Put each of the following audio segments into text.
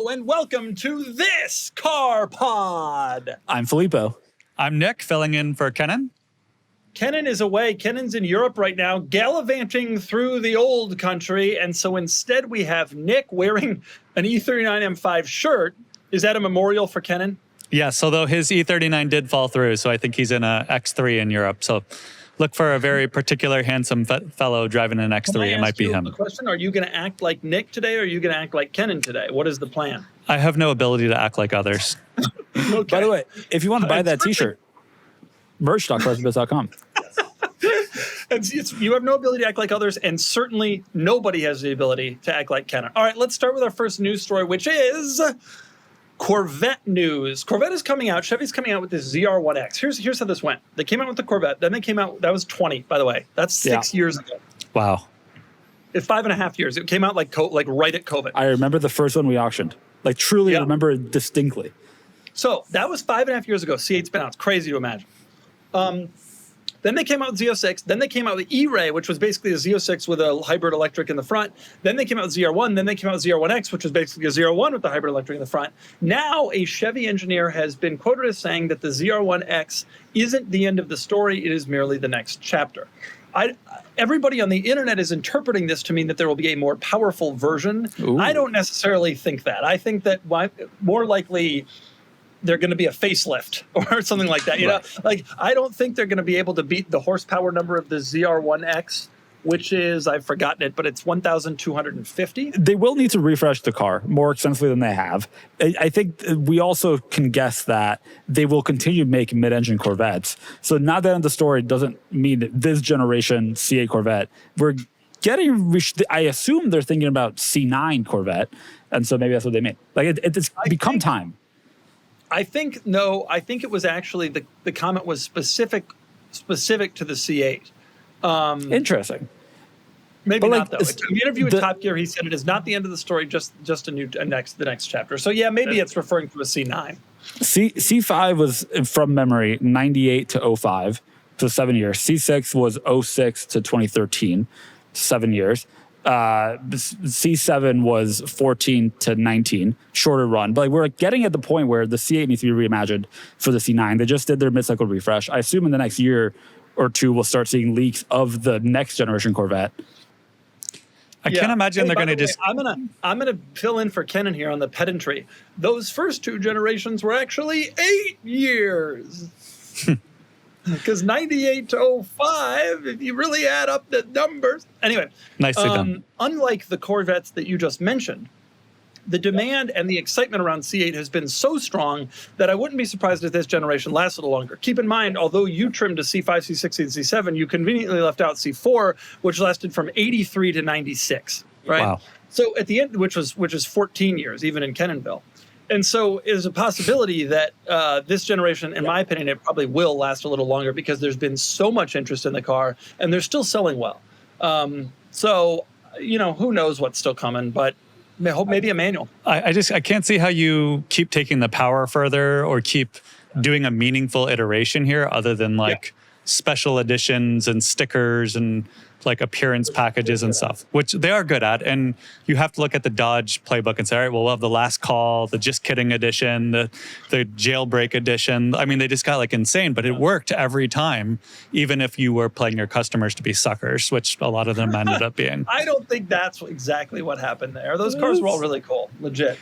Hello and welcome to This Car Pod. I'm Filippo. I'm Nick, filling in for Kenan. Kenan is away. Kenan's in Europe right now, gallivanting through the old country. And so instead we have Nick wearing an E39 M5 shirt. Is that a memorial for Kenan? Yes, although his E39 did fall through, so I think he's in a X3 in Europe. So look for a very particular handsome fellow driving an X3. It might be him. Question: are you going to act like Nick today, or are you going to act like Kenan today? What is the plan? I have no ability to act like others. Okay. By the way, if you want to buy that T-shirt, merch.carsbizz.com. You have no ability to act like others, and certainly nobody has the ability to act like Kenan. All right, let's start with our first news story, which is Corvette news. Corvette is coming out. Chevy's coming out with this ZR1X. Here's how this went. They came out with the Corvette. Then they came out. That was 20, by the way. That's 6 years ago. Wow. It's 5.5 years. It came out like right at COVID. I remember the first one we auctioned. Like truly, I remember it distinctly. So that was 5.5 years ago. C8's been out. It's crazy to imagine. Then they came out with Z06. Then they came out with E-Ray, which was basically a Z06 with a hybrid electric in the front. Then they came out with ZR1. Then they came out with ZR1X, which was basically a ZR1 with the hybrid electric in the front. Now, a Chevy engineer has been quoted as saying that the ZR1X isn't the end of the story. It is merely the next chapter. Everybody on the internet is interpreting this to mean that there will be a more powerful version. Ooh. I don't necessarily think that. I think that more likely they're going to be a facelift or something like that. You know, like I don't think they're going to be able to beat the horsepower number of the ZR1X, which is, I've forgotten it, but it's 1,250. They will need to refresh the car more extensively than they have. I think we also can guess that they will continue to make mid-engine Corvettes. So not that in the story doesn't mean that this generation C8 Corvette, we're getting, I assume they're thinking about C9 Corvette. And so maybe that's what they mean. Like it's become time. I think it was actually the comment was specific to the C8. Interesting. Maybe not though. In the interview with Top Gear, he said it is not the end of the story, just the next chapter. So yeah, maybe it's referring to a C9. C5 was from memory 98 to 05, so 7 years. C6 was 06 to 2013, 7 years. C7 was 14 to 19, shorter run. But we're getting at the point where the C8 needs to be reimagined for the C9. They just did their mid-cycle refresh. I assume in the next year or two, we'll start seeing leaks of the next generation Corvette. I can't imagine they're going to just... I'm gonna fill in for Kenan here on the pedantry. Those first two generations were actually 8 years. Because 98 to 05, if you really add up the numbers. Anyway, nicely done. Unlike the Corvettes that you just mentioned, the demand and the excitement around C8 has been so strong that I wouldn't be surprised if this generation lasted longer. Keep in mind, although you trimmed to C5, C6, and C7, you conveniently left out C4, which lasted from 83 to 96, right? Wow. So at the end, which was 14 years, even in Kenanville. And so there's a possibility that this generation, in my opinion, it probably will last a little longer because there's been so much interest in the car and they're still selling well. So, you know, who knows what's still coming, but maybe a manual. I can't see how you keep taking the power further or keep doing a meaningful iteration here other than special editions and stickers and like appearance packages and stuff, which they are good at. And you have to look at the Dodge playbook and say, all right, well, we'll have the last call, the just kidding edition, the jailbreak edition. I mean, they just got like insane, but it worked every time, even if you were playing your customers to be suckers, which a lot of them ended up being. I don't think that's exactly what happened there. Those cars were all really cool, legit.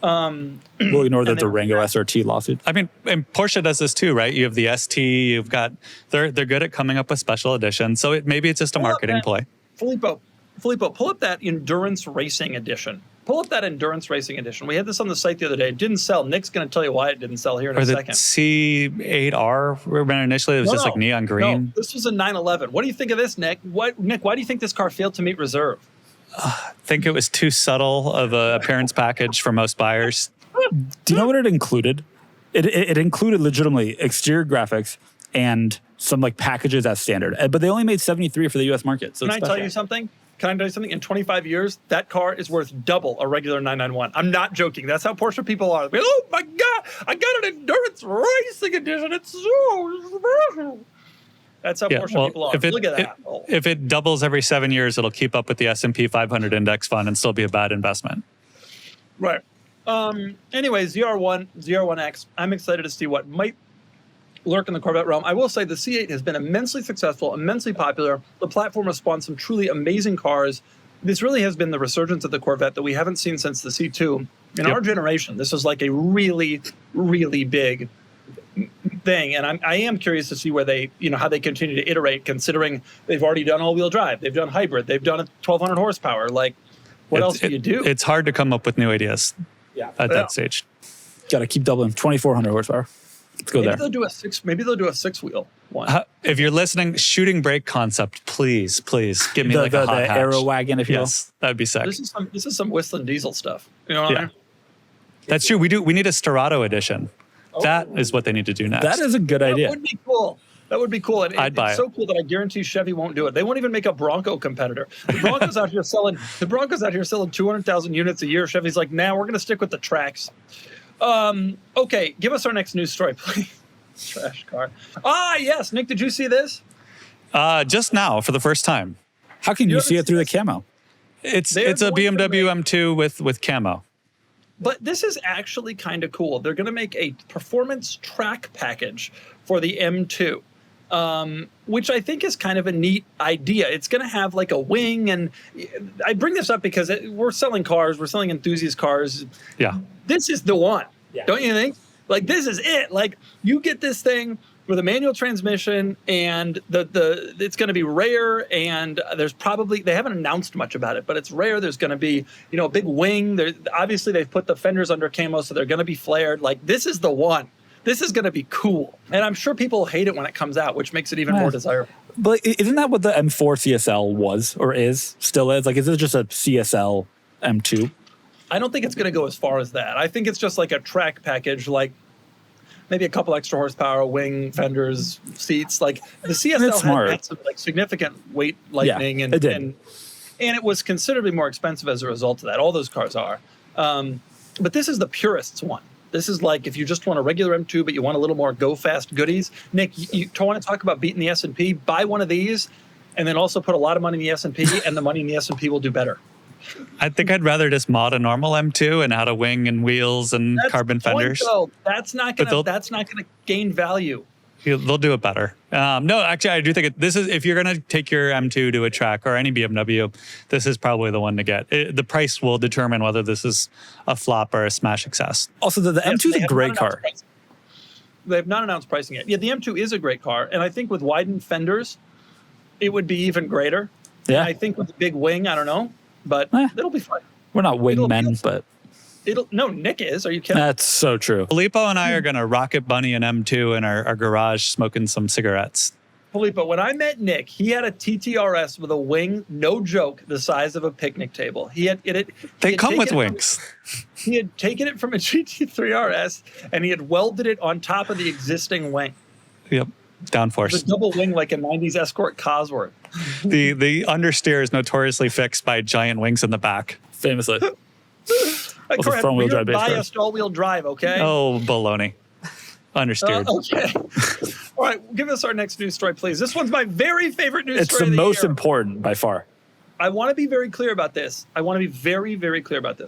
We'll ignore the Durango SRT lawsuit. I mean, and Porsche does this too, right? You have the ST, you've got, they're good at coming up with special editions. So maybe it's just a marketing play. Filippo, pull up that Endurance Racing Edition. Pull up that Endurance Racing Edition. We had this on the site the other day. It didn't sell. Nick's going to tell you why it didn't sell here in a second. C8R, when initially it was like neon green. No, this was a 911. What do you think of this, Nick? Nick, why do you think this car failed to meet reserve? I think it was too subtle of an appearance package for most buyers. Do you know what it included? It included legitimately exterior graphics and some like packages as standard, but they only made 73 for the U.S. market. So Can I tell you something? In 25 years, that car is worth double a regular 991. I'm not joking. That's how Porsche people are. Oh my God, I got an Endurance Racing Edition. It's so special. That's how Porsche people are. Look at that. If it doubles every 7 years, it'll keep up with the S&P 500 index fund and still be a bad investment. Right. Anyway, ZR1X. I'm excited to see what might lurk in the Corvette realm. I will say the C8 has been immensely successful, immensely popular. The platform has spawned some truly amazing cars. This really has been the resurgence of the Corvette that we haven't seen since the C2. In our generation, this is like a really, really big thing. And I am curious to see where they, how they continue to iterate, considering they've already done all-wheel drive. They've done hybrid. They've done 1,200 horsepower. Like, what else do you do? It's hard to come up with new ideas at that stage. Got to keep doubling. 2,400 horsepower. Let's go Maybe there. They'll do a six-wheel one. If you're listening, shooting brake concept, please give me like a hot hatch. Aero wagon, if you will. Yes, that'd be sick. This is some Whistling Diesel stuff. You know what I mean? That's true. We need a Storado edition. That is what they need to do next. That is a good idea. That would be cool. That would be cool. And I'd buy it's so cool that I guarantee Chevy won't do it. They won't even make a Bronco competitor. The Broncos out here selling 200,000 units a year. Chevy's like, nah, we're going to stick with the tracks. Okay, give us our next news story, please. Trash car. Yes. Nick, did you see this? Just now for the first time. How can you see it through the camo? It's a BMW M2 with camo. But this is actually kind of cool. They're going to make a performance track package for the M2, which I think is kind of a neat idea. It's going to have like a wing. And I bring this up because we're selling cars. We're selling enthusiast cars. Yeah. This is the one. Yeah. Don't you think? Like, this is it. Like, you get this thing with a manual transmission, and it's going to be rare, and they haven't announced much about it, but it's rare. There's going to be, a big wing. Obviously, they've put the fenders under camo, so they're going to be flared. Like, this is the one. This is going to be cool. And I'm sure people hate it when it comes out, which makes it even more desirable. But isn't that what the M4 CSL was, or still is? Like, is it just a CSL M2? I don't think it's going to go as far as that. I think it's just like a track package, like maybe a couple extra horsepower, wing, fenders, seats. Like, the CSL had some like significant weight lightening, and it was considerably more expensive as a result of that. All those cars are. But this is the purists one. This is like if you just want a regular M2, but you want a little more go-fast goodies. Nick, you want to talk about beating the S&P? Buy one of these, and then also put a lot of money in the S&P, and the money in the S&P will do better. I think I'd rather just mod a normal M2 and add a wing and wheels and carbon fenders. That's not gonna gain value. They'll do it better. No, actually, I do think this is, if you're going to take your M2 to a track or any BMW, this is probably the one to get. The price will determine whether this is a flop or a smash success. Also, the M2 is a great car. They have not announced pricing yet. Yeah, the M2 is a great car, and I think with widened fenders, it would be even greater. Yeah. And I think with the big wing, I don't know, but it'll be fine. We're not wingmen, but... No, Nick is. Are you kidding? That's so true. Filippo and I are going to rocket bunny an M2 in our garage smoking some cigarettes. Filippo, when I met Nick, he had a TTRS with a wing, no joke, the size of a picnic table. They come with wings. He had taken it from a GT3 RS, and he had welded it on top of the existing wing. Yep. Downforce. The double wing like a 90s Escort Cosworth. The understeer is notoriously fixed by giant wings in the back. Famously. Correct. Front-wheel drive biased all-wheel drive, okay? Oh, baloney. Understeered. Okay. All right, give us our next news story, please. This one's my very favorite news it's story. It's the most important by far. I want to be very clear about this. Maserati,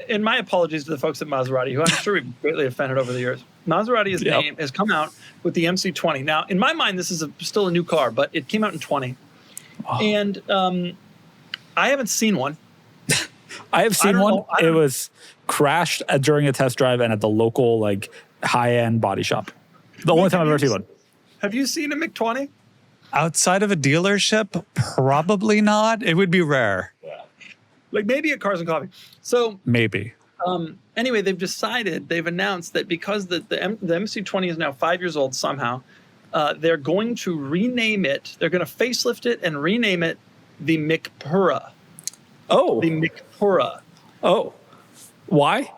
and my apologies to the folks at Maserati, who I'm sure we've greatly offended over the years. Maserati's name has come out with the MC20. Now, in my mind, this is still a new car, but it came out in 20. Oh. And I haven't seen one. I have seen one. It was crashed during a test drive and at the local high-end body shop. The only time I've ever seen one. Have you seen a McTwenty? Outside of a dealership, probably not. It would be rare. Yeah. Like maybe at Cars and Coffee. So maybe. Anyway, they've announced that because the MC20 is now 5 years old somehow, they're going to rename it. They're going to facelift it and rename it the McPura. Oh. The McPura. Oh. Why?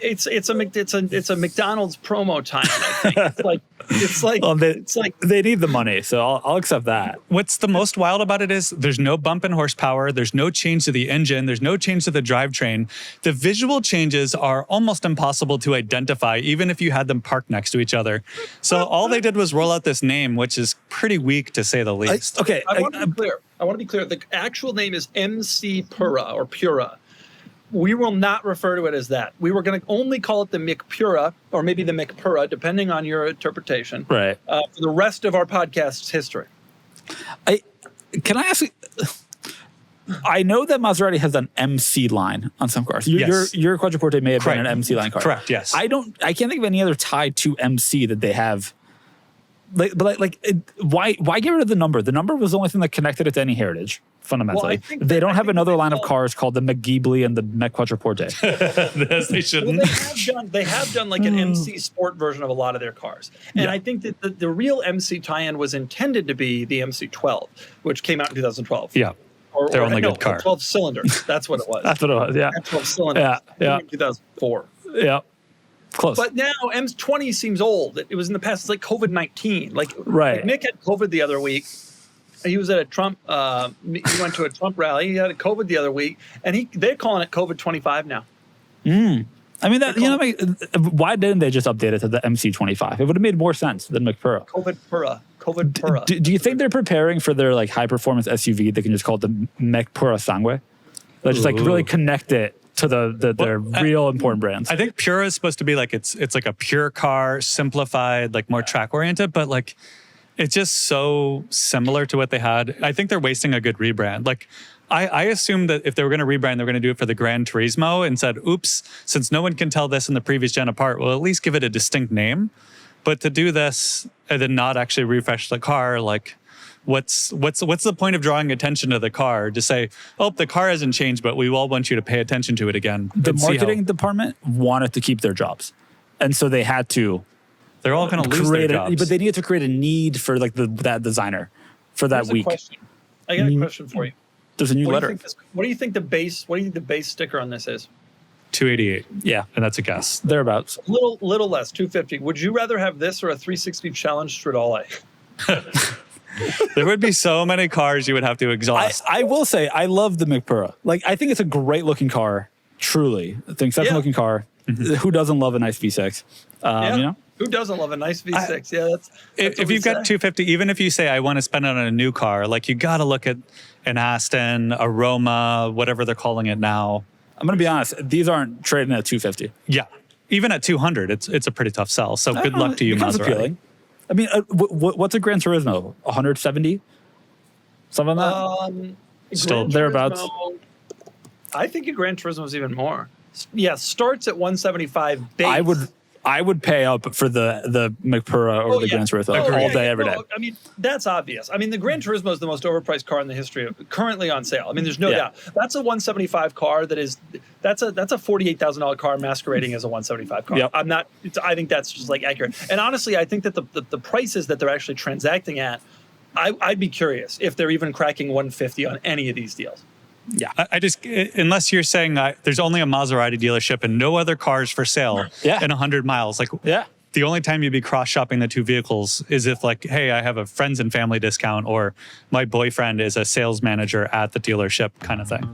It's a McDonald's promo time. I think it's like they need the money, so I'll accept that. What's the most wild about it is there's no bump in horsepower, there's no change to the engine, there's no change to the drivetrain. The visual changes are almost impossible to identify, even if you had them parked next to each other. So all they did was roll out this name, which is pretty weak to say the least. I want to be clear. The actual name is MC Pura or Pura. We will not refer to it as that. We were going to only call it the McPura, or maybe the McPura, depending on your interpretation. Right. For the rest of our podcast's history. Can I ask you? I know that Maserati has an MC line on some cars. Yes. Your Quattroporte may have been an MC line car. Correct. Yes. I can't think of any other tied to MC that they have. Why get rid of the number? The number was the only thing that connected it to any heritage. Fundamentally, they don't have another line of cars called the McGeebly and the Met Quattroporte. Yes, they shouldn't. Well, they have done like an MC Sport version of a lot of their cars, and I think that the real MC tie-in was intended to be the MC12, which came out in 2012. Yeah, their only good car. 12 cylinders. That's what it was. That's what it was. Yeah, 12 cylinders. Yeah. 2004. Yeah. Close. But now M20 seems old. It was in the past. It's like COVID-19. Right. Like Nick had COVID the other week. He was at a Trump. He went to a Trump rally. He had a COVID the other week, and they're calling it COVID 25 now. I mean, why didn't they just update it to the MC25? It would have made more sense than McPura. COVID Pura. Do you think they're preparing for their like high performance SUV? They can just call it the McPura Sangue. They just like really connect it to their real important brands. I think Pura is supposed to be like it's like a pure car, simplified, like more track oriented, but like it's just so similar to what they had. I think they're wasting a good rebrand. Like I assumed that if they were going to rebrand, they were going to do it for the Gran Turismo and said, oops, since no one can tell this in the previous gen apart, we'll at least give it a distinct name. But to do this and then not actually refresh the car, like what's the point of drawing attention to the car? To say, oh, the car hasn't changed, but we all want you to pay attention to it again. The marketing department wanted to keep their jobs. And so they had to they're all going to lose their jobs. But they needed to create a need for like that designer for that week. I got a question for you. There's a new letter. What do you think the base sticker on this is? 288. Yeah. And that's a guess. Thereabouts. Little less, 250. Would you rather have this or a 360 Challenge Stradale? There would be so many cars you would have to exhaust. I will say, I love the McPura. Like, I think it's a great looking car. Truly. It's an exceptional looking car. Mm-hmm. Who doesn't love a nice V6? You know? Who doesn't love a nice V6? That's if you've got 250, even if you say I want to spend it on a new car, like you got to look at an Aston, a Roma, whatever they're calling it now. I'm going to be honest. These aren't trading at 250. Yeah. Even at 200, it's a pretty tough sell. So good luck to you, Maserati. Appealing. I mean, what's a Gran Turismo? 170? Something like that? Still thereabouts. I think a Gran Turismo is even more. Yeah, starts at 175 base. I would pay up for the McPura over the Gran Turismo all day, every day. I mean, that's obvious. I mean, the Gran Turismo is the most overpriced car in the history of currently on sale. I mean, there's no doubt. That's a 175 car. That's a $48,000 car masquerading as a 175 car. Yep. I think that's just like accurate. And honestly, I think that the prices that they're actually transacting at, I'd be curious if they're even cracking 150 on any of these deals. Yeah, I just, unless you're saying there's only a Maserati dealership and no other cars for sale in 100 miles. Like, the only time you'd be cross-shopping the two vehicles is if like, hey, I have a friends and family discount or my boyfriend is a sales manager at the dealership kind of thing.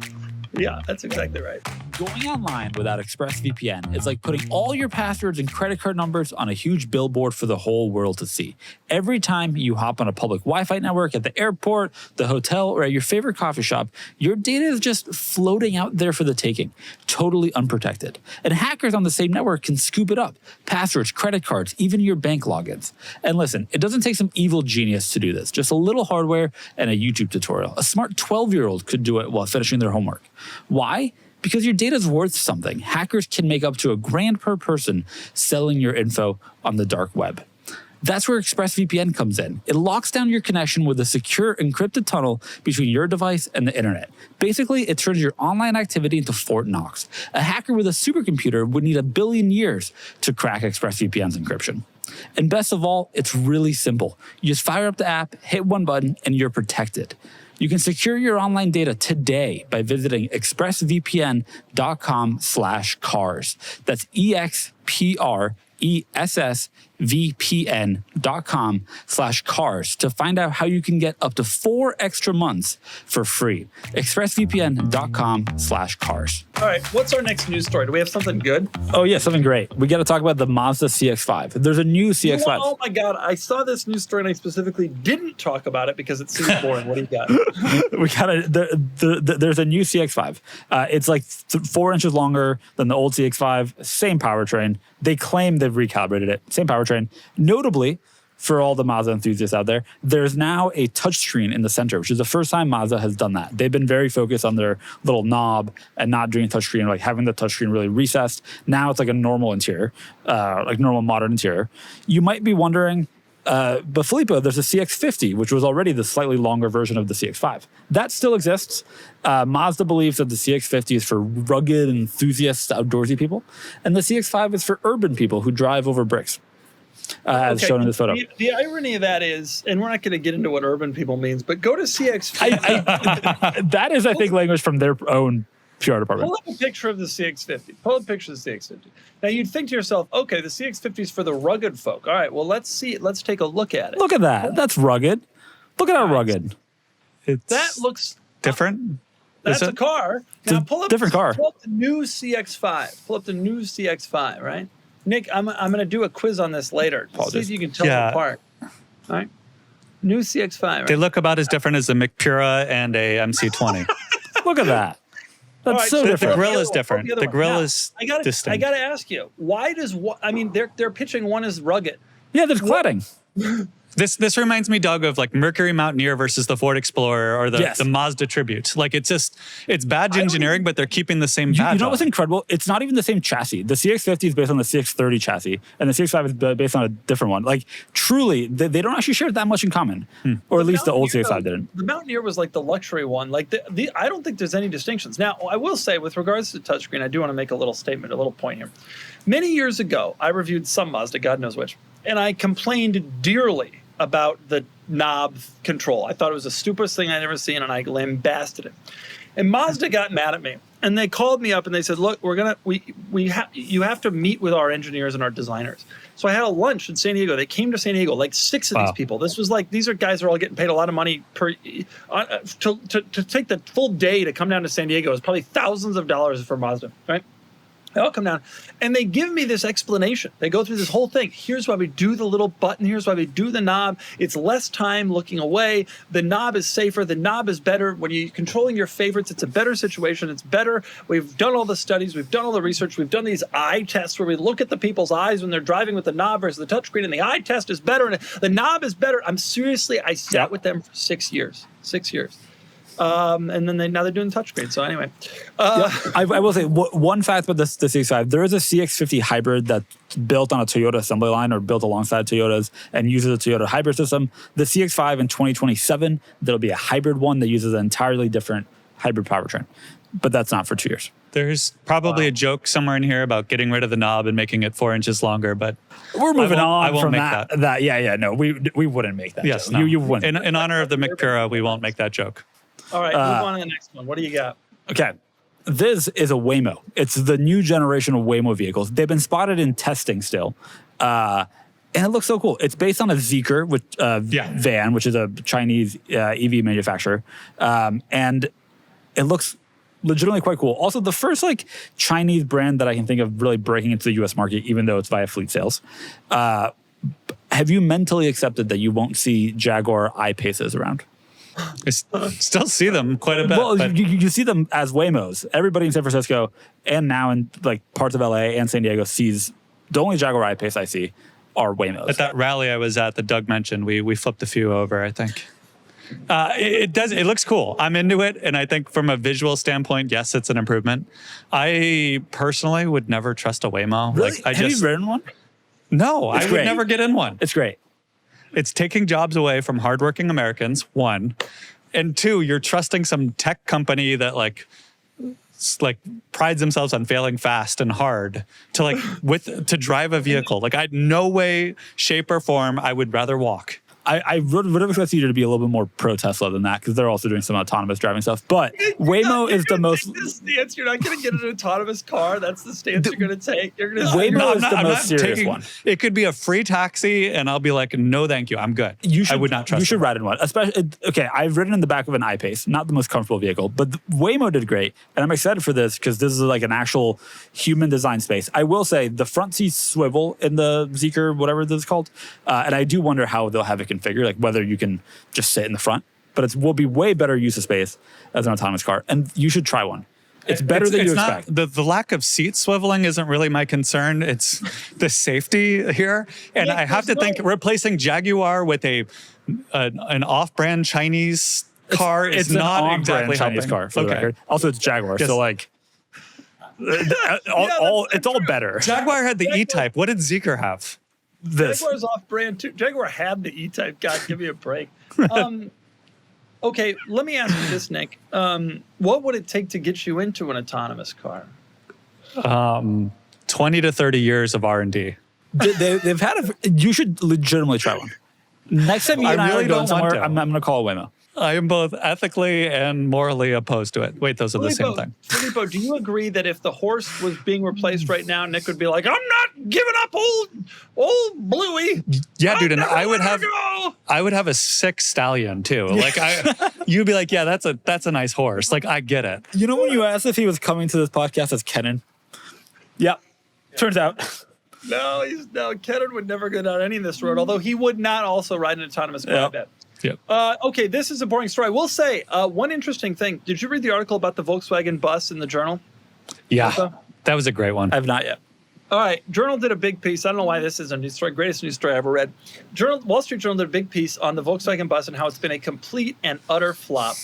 Yeah, that's exactly right. Going online without ExpressVPN is like putting all your passwords and credit card numbers on a huge billboard for the whole world to see. Every time you hop on a public Wi-Fi network at the airport, the hotel, or at your favorite coffee shop, your data is just floating out there for the taking, totally unprotected. And hackers on the same network can scoop it up. Passwords, credit cards, even your bank logins. And listen, it doesn't take some evil genius to do this. Just a little hardware and a YouTube tutorial. A smart 12-year-old could do it while finishing their homework. Why? Because your data is worth something. Hackers can make up to $1,000 per person selling your info on the dark web. That's where ExpressVPN comes in. It locks down your connection with a secure encrypted tunnel between your device and the internet. Basically, it turns your online activity into Fort Knox. A hacker with a supercomputer would need 1 billion years to crack ExpressVPN's encryption. And best of all, it's really simple. You just fire up the app, hit one button, and you're protected. You can secure your online data today by visiting expressvpn.com/cars. That's EXPRESSVPN.com/cars. expressvpn.com/cars to find out how you can get up to 4 extra months for free. expressvpn.com/cars. All right, what's our next news story? Do we have something good? Oh yeah, something great. We got to talk about the Mazda CX-5. There's a new CX-5. Oh my God, I saw this news story and I specifically didn't talk about it because it seems boring. What do you got? We got there's a new CX-5. It's like 4 inches longer than the old CX-5. Same powertrain. They claim they've recalibrated it. Same powertrain. Notably, for all the Mazda enthusiasts out there, there's now a touchscreen in the center, which is the first time Mazda has done that. They've been very focused on their little knob and not doing touchscreen, like having the touchscreen really recessed. Now it's like a normal interior, like normal modern interior. You might be wondering, but Filippo, there's a CX-50, which was already the slightly longer version of the CX-5. That still exists. Mazda believes that the CX-50 is for rugged, enthusiasts, outdoorsy people, and the CX-5 is for urban people who drive over bricks, as shown in this photo. The irony of that is, and we're not going to get into what urban people means, but go to CX-50. That is, I think, language from their own PR department. Pull up a picture of the CX-50. Pull up a picture of the CX-50. Now, you'd think to yourself, okay, the CX-50 is for the rugged folk. All right, well, let's see it. Let's take a look at it. Look at that. That's rugged. Look at how rugged. That looks different. That's a car. Now, pull up different car. Pull up the new CX-5. Pull up the new CX-5, right? Nick, I'm going to do a quiz on this later. See if you can tell them apart. All right. New CX-5. Right? They look about as different as a McPura and a MC20. Look at that. That's right, so different. The grill is different. The grill is distinct. I got to ask you, why does they're pitching one as rugged. Yeah, there's cladding. This reminds me, Doug, of like Mercury Mountaineer versus the Ford Explorer or the Mazda Tribute. Like it's badge engineering, but they're keeping the same badge. You know what's incredible? It's not even the same chassis. The CX-50 is based on the CX-30 chassis, and the CX-5 is based on a different one. Like truly, they don't actually share that much in common, or at least the old CX-5 didn't. The Mountaineer was like the luxury one. Like I don't think there's any distinctions. Now, I will say, with regards to touchscreen, I do want to make a little statement, a little point here. Many years ago, I reviewed some Mazda, God knows which, and I complained dearly about the knob control. I thought it was the stupidest thing I'd ever seen, and I lambasted it. And Mazda got mad at me, and they called me up and they said, "Look, you have to meet with our engineers and our designers." So I had a lunch in San Diego. They came to San Diego, like 6 of these people. This was like, these are guys who are all getting paid a lot of money to take the full day to come down to San Diego. Is probably thousands of dollars for Mazda, right? They all come down and they give me this explanation. They go through this whole thing. Here's why we do the little button. Here's why we do the knob. It's less time looking away. The knob is safer. The knob is better. When you're controlling your favorites, it's a better situation. It's better. We've done all the studies. We've done all the research. We've done these eye tests where we look at the people's eyes when they're driving with the knob versus the touchscreen, and the eye test is better and the knob is better. I sat with them for 6 years. 6 years. And then now they're doing touchscreen. So anyway, I will say one fact about the CX-5: there is a CX-50 hybrid that's built on a Toyota assembly line or built alongside Toyotas and uses a Toyota hybrid system. The CX-5 in 2027, there'll be a hybrid one that uses an entirely different hybrid powertrain, but that's not for 2 years. There's probably a joke somewhere in here about getting rid of the knob and making it 4 inches longer, but we're moving on. I won't from make that. No, we wouldn't make that. Yes, joke. no. You wouldn't. In honor of the McPura, we won't make that joke. All right, move on to the next one. What do you got? Okay. This is a Waymo. It's the new generation of Waymo vehicles. They've been spotted in testing still. And it looks so cool. It's based on a Zeekr van, which is a Chinese EV manufacturer. And it looks legitimately quite cool. Also, the first Chinese brand that I can think of really breaking into the US market, even though it's via fleet sales. Have you mentally accepted that you won't see Jaguar I-Paces around? I still see them quite a bit. Well, you see them as Waymos. Everybody in San Francisco and now in parts of LA and San Diego sees the only Jaguar I-Pace I see are Waymos. At that rally I was at that Doug mentioned, we flipped a few over, I think. It looks cool. I'm into it, and I think from a visual standpoint, yes, it's an improvement. I personally would never trust a Waymo. Really? Have you ridden one? No, I would never get in one. It's great. It's taking jobs away from hardworking Americans, one. And two, you're trusting some tech company that prides themselves on failing fast and hard to drive a vehicle. No way, shape, or form I would rather walk. I would have expected you to be a little bit more pro Tesla than that because they're also doing some autonomous driving stuff. But Waymo is the most. This stance, you're not going to get an autonomous car. That's the stance you're going to take. You're going to Waymo is the most serious one. It could be a free taxi, and I'll be like, no, thank you, I'm good. I would not trust. You should them. ride in one. Especially, okay, I've ridden in the back of an I-Pace, not the most comfortable vehicle, but Waymo did great, and I'm excited for this because this is like an actual human design space. I will say the front seats swivel in the Zeekr, whatever this is called, and I do wonder how they'll have it configured, like whether you can just sit in the front. But it will be way better use of space as an autonomous car, and you should try one. It's better than you expect. The lack of seat swiveling isn't really my concern. It's the safety here, and I have to think replacing Jaguar with an off-brand Chinese car is not exactly Chinese car. For the record. Also, it's Jaguar, so like. It's all better. Jaguar had the E-Type. What did Zeekr have? Jaguar's off-brand too. Jaguar had the E-Type. God, give me a break. Okay, let me ask you this, Nick. What would it take to get you into an autonomous car? 20 to 30 years of R&D. They've had you should legitimately try one. Next time you and I are going somewhere, I'm going to call Waymo. I am both ethically and morally opposed to it. Wait, those are the same thing. Filippo, do you agree that if the horse was being replaced right now, Nick would be like, I'm not giving up old Bluey. Yeah, dude, and I would have a sick stallion too. Like you'd be like, yeah, that's a nice horse. Like I get it. You know when you asked if he was coming to this podcast as Kenan? Yep. Turns out. No, Kenan would never go down any of this road, although he would not also ride an autonomous car, I bet. Yep. Okay, this is a boring story. I will say one interesting thing. Did you read the article about the Volkswagen bus in the Journal? Yeah, that was a great one. I have not yet. All right, Journal did a big piece. I don't know why this is a news story. Greatest news story I ever read. Wall Street Journal did a big piece on the Volkswagen bus and how it's been a complete and utter flop.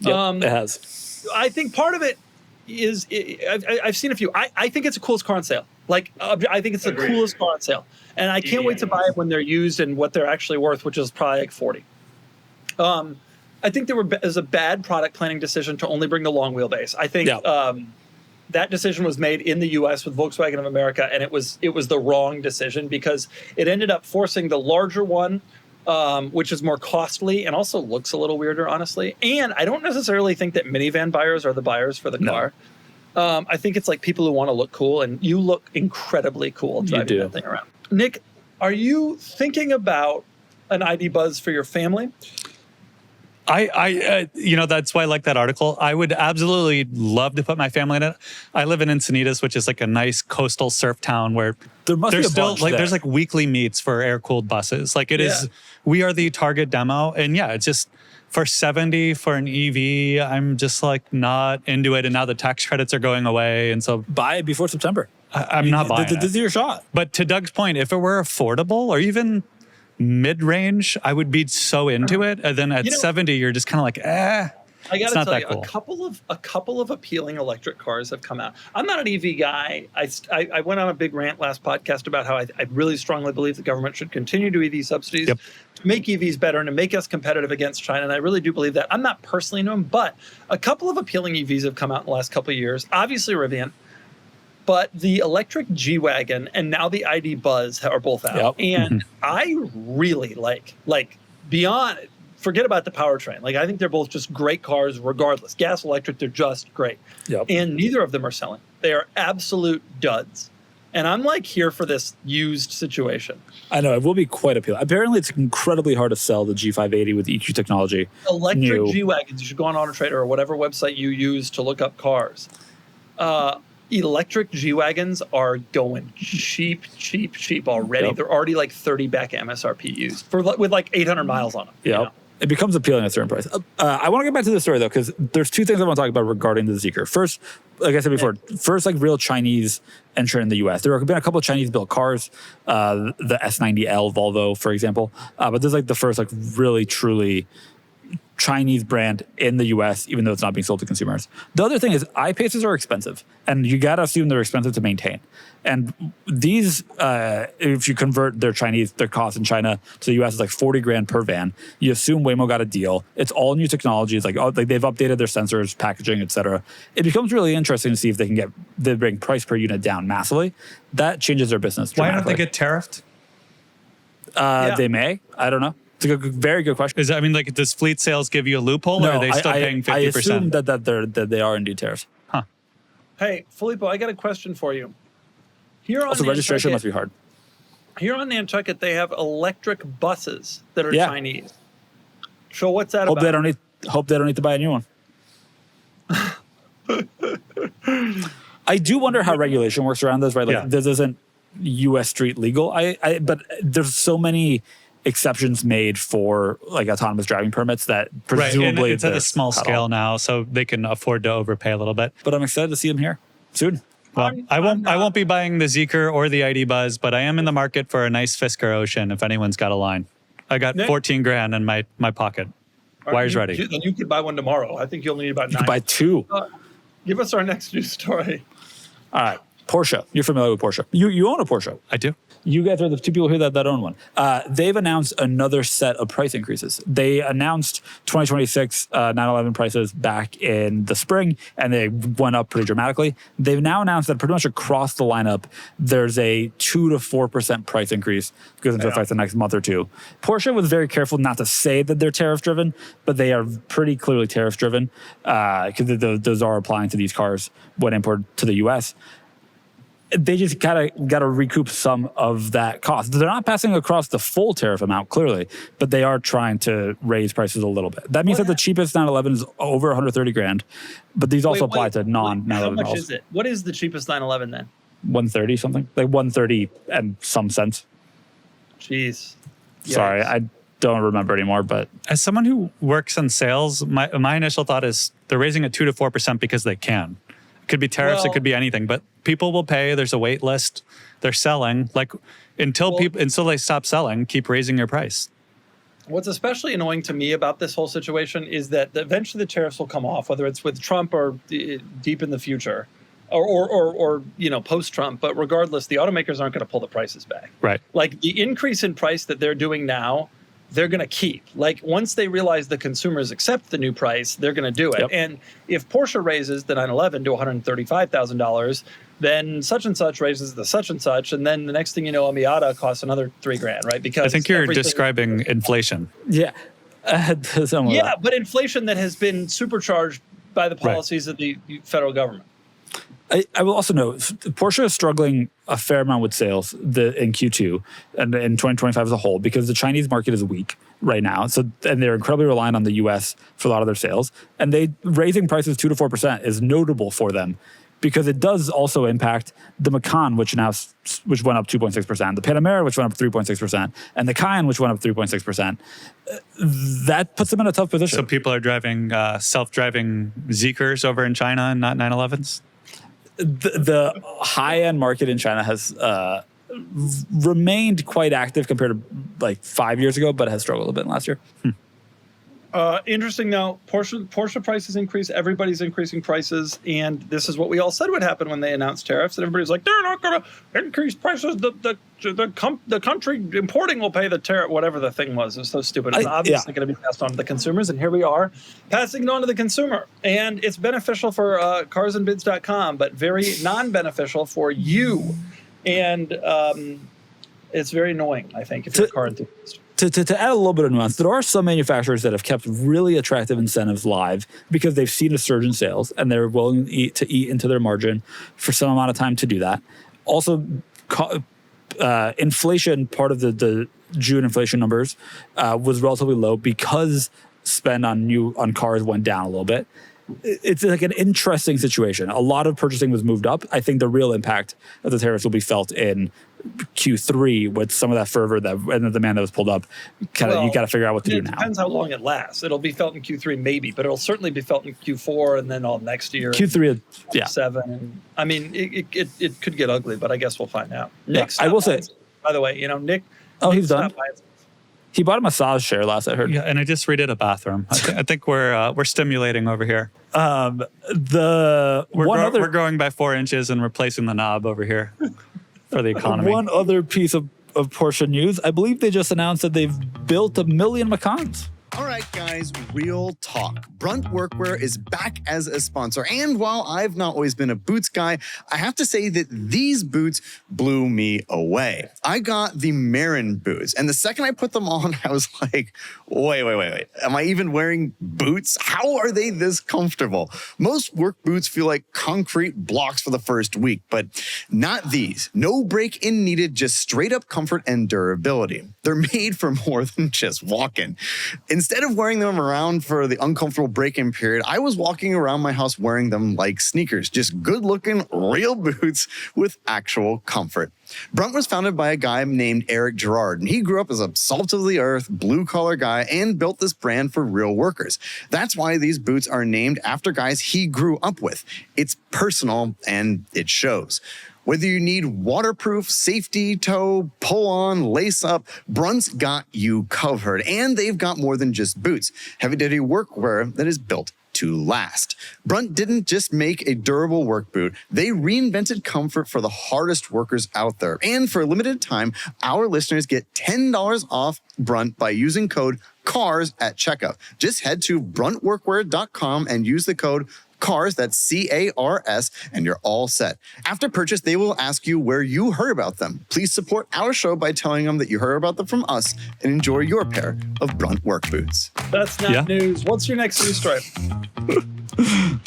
Yep, it has. I think part of it is I've seen a few. I think it's the coolest car on sale. Like I think it's the coolest car on sale, and I can't wait to buy it when they're used and what they're actually worth, which is probably like 40. I think there was a bad product planning decision to only bring the long wheelbase. I think that decision was made in the U.S. with Volkswagen of America, and it was the wrong decision because it ended up forcing the larger one, which is more costly and also looks a little weirder, honestly. And I don't necessarily think that minivan buyers are the buyers for the car. I think it's like people who want to look cool, and you look incredibly cool driving that thing around. Nick, are you thinking about an ID Buzz for your family? I that's why I like that article. I would absolutely love to put my family in it. I live in Encinitas, which is like a nice coastal surf town where there's still like there's like weekly meets for air-cooled buses. Like it is, we are the target demo, and it's just for 70 for an EV. I'm just like not into it, and now the tax credits are going away, and so buy it before September. I'm not buying it. This is your shot. But to Doug's point, if it were affordable or even mid-range, I would be so into it. And then at 70, you're just kind of like, I gotta tell you, cool. a couple of appealing electric cars have come out. I'm not an EV guy. I went on a big rant last podcast about how I really strongly believe the government should continue to EV subsidies to make EVs better and to make us competitive against China. And I really do believe that. I'm not personally into them, but a couple of appealing EVs have come out in the last couple of years. Obviously, Rivian. But the electric G-Wagon and now the ID Buzz are both out. And I really like beyond, forget about the powertrain. Like I think they're both just great cars regardless. Gas, electric, they're just great. And neither of them are selling. They are absolute duds. And I'm like here for this used situation. I know, it will be quite appealing. Apparently it's incredibly hard to sell the G580 with EQ technology. Electric G-Wagons, you should go on AutoTrader or whatever website you use to look up cars. Electric G-Wagons are going cheap already. They're already like 30 back at MSRP used with like 800 miles on them. It becomes appealing at a certain price. I want to get back to this story though, because there's two things I want to talk about regarding the Zeekr. First, like I said before, first like real Chinese entrant in the U.S. There have been a couple of Chinese built cars, the S90L Volvo, for example. But this is like the first like really truly Chinese brand in the US, even though it's not being sold to consumers. The other thing is I-Paces are expensive, and you got to assume they're expensive to maintain. And these, if you convert their cost in China to the US, it's like 40 grand per van. You assume Waymo got a deal. It's all new technology. It's like they've updated their sensors, packaging, etc. It becomes really interesting to see if they bring price per unit down massively. That changes their business dramatically. Why don't they get tariffed? They may. I don't know. It's a very good question. Is that, I mean, like, does fleet sales give you a loophole, or are they still paying 50%? I assume that they are indeed tariffs. Huh. Hey, Filippo, I got a question for you. Here on Also, registration must be hard. Here on Nantucket, they have electric buses that are Yeah. Chinese. So what's that Hope about? they don't need to buy a new one. I do wonder how regulation works around this, right? Like, Yeah. this isn't U.S. street legal. But there's so many exceptions made for like autonomous driving permits that Right, and presumably it's at a they're small cut scale off. now, so they can afford to overpay a little bit. But I'm excited to see them here soon. Well, I won't be buying the Zeekr or the ID Buzz, but I am in the market for a nice Fisker Ocean if anyone's got a line. I got Nick? 14 grand in my pocket. Wires ready. Then you could buy one tomorrow. I think you'll need about 9. Buy two. Give us our next news story. All right, Porsche. You're familiar with Porsche. You own a Porsche. I do. You guys are the two people here that own one. They've announced another set of price increases. They announced 2026 911 prices back in the spring, and they went up pretty dramatically. They've now announced that pretty much across the lineup, there's a 2 to 4% price increase that goes into effect the next month or two. Porsche was very careful not to say that they're tariff-driven, but they are pretty clearly tariff-driven because those are applying to these cars when imported to the U.S. They just got to recoup some of that cost. They're not passing across the full tariff amount, clearly, but they are trying to raise prices a little bit. That means that the cheapest 911 is over 130 grand, but these also apply to non-911 How much models. is it? What is the cheapest 911 then? 130 something, like 130 and some cents. Jeez. Sorry, Yikes. I don't remember anymore, but As someone who works in sales, my initial thought is they're raising it 2 to 4% because they can. It could be tariffs, it Well- could be anything, but people will pay. There's a wait list. They're selling. Like until they stop selling, keep raising your price. What's especially annoying to me about this whole situation is that eventually the tariffs will come off, whether it's with Trump or deep in the future, or post-Trump. But regardless, the automakers aren't going to pull the prices back. Right. Like the increase in price that they're doing now, they're going to keep. Like once they realize the consumers accept the new price, they're going to do it. Yep. And if Porsche raises the 911 to $135,000, then such and such raises the such and such, and then the next thing you know, a Miata costs another $3,000, right? Because I think you're everything- describing inflation. yeah. Yeah, but inflation that has been supercharged by the policies of the federal government. I will also note, Porsche is struggling a fair amount with sales in Q2 and in 2025 as a whole because the Chinese market is weak right now. And they're incredibly reliant on the U.S. for a lot of their sales. And raising prices 2 to 4% is notable for them because it does also impact the Macan, which went up 2.6%, the Panamera, which went up 3.6%, and the Cayenne, which went up 3.6%. That puts them in a tough position. So people are driving self-driving Zeekrs over in China and not 911s? The high-end market in China has remained quite active compared to like 5 years ago, but has struggled a bit last year. Interesting now, Porsche prices increase, everybody's increasing prices, and this is what we all said would happen when they announced tariffs, and everybody's like, they're not going to increase prices, the country importing will pay the tariff, whatever the thing was. It was so stupid. It's obviously going to be passed on to the consumers, and here we are, passing it on to the consumer. And it's beneficial for carsandbids.com, but very non-beneficial for you. And it's very annoying, I think, if you're a car enthusiast. To add a little bit of nuance, there are some manufacturers that have kept really attractive incentives live because they've seen a surge in sales and they're willing to eat into their margin for some amount of time to do that. Also, inflation, part of the June inflation numbers was relatively low because spend on cars went down a little bit. It's like an interesting situation. A lot of purchasing was moved up. I think the real impact of the tariffs will be felt in Q3 with some of that fervor and the demand that was pulled up. You got to figure out what to do now. It depends how long it lasts. It'll be felt in Q3 maybe, but it'll certainly be felt in Q4 and then all next year. Q3, yeah. 7. And, I mean, it could get ugly, but I guess we'll find out. Yeah, Nick, I will say, by the way, Nick. Oh, Nick he's done. He bought a massage chair last I heard. Yeah, and I just redid a bathroom. I think we're stimulating over here. We're growing by 4 inches and replacing the knob over here for the economy. One other piece of Porsche news. I believe they just announced that they've built 1 million Macans. All right, guys, real talk. Brunt Workwear is back as a sponsor. And while I've not always been a boots guy, I have to say that these boots blew me away. I got the Marin boots, and the second I put them on, I was like, wait. Am I even wearing boots? How are they this comfortable? Most work boots feel like concrete blocks for the first week, but not these. No break-in needed, just straight up comfort and durability. They're made for more than just walking. Instead of wearing them around for the uncomfortable break-in period, I was walking around my house wearing them like sneakers, just good-looking, real boots with actual comfort. Brunt was founded by a guy named Eric Gerard, and he grew up as a salt-of-the-earth, blue-collar guy and built this brand for real workers. That's why these boots are named after guys he grew up with. It's personal, and it shows. Whether you need waterproof, safety toe, pull on, lace up, Brunt's got you covered. And they've got more than just boots. Heavy-duty workwear that is built to last. Brunt didn't just make a durable work boot. They reinvented comfort for the hardest workers out there. And for a limited time, our listeners get $10 off Brunt by using code CARS at checkout. Just head to bruntworkwear.com and use the code CARS, that's C-A-R-S, and you're all set. After purchase, they will ask you where you heard about them. Please support our show by telling them that you heard about them from us and enjoy your pair of Brunt work boots. That's not news. What's your next news story?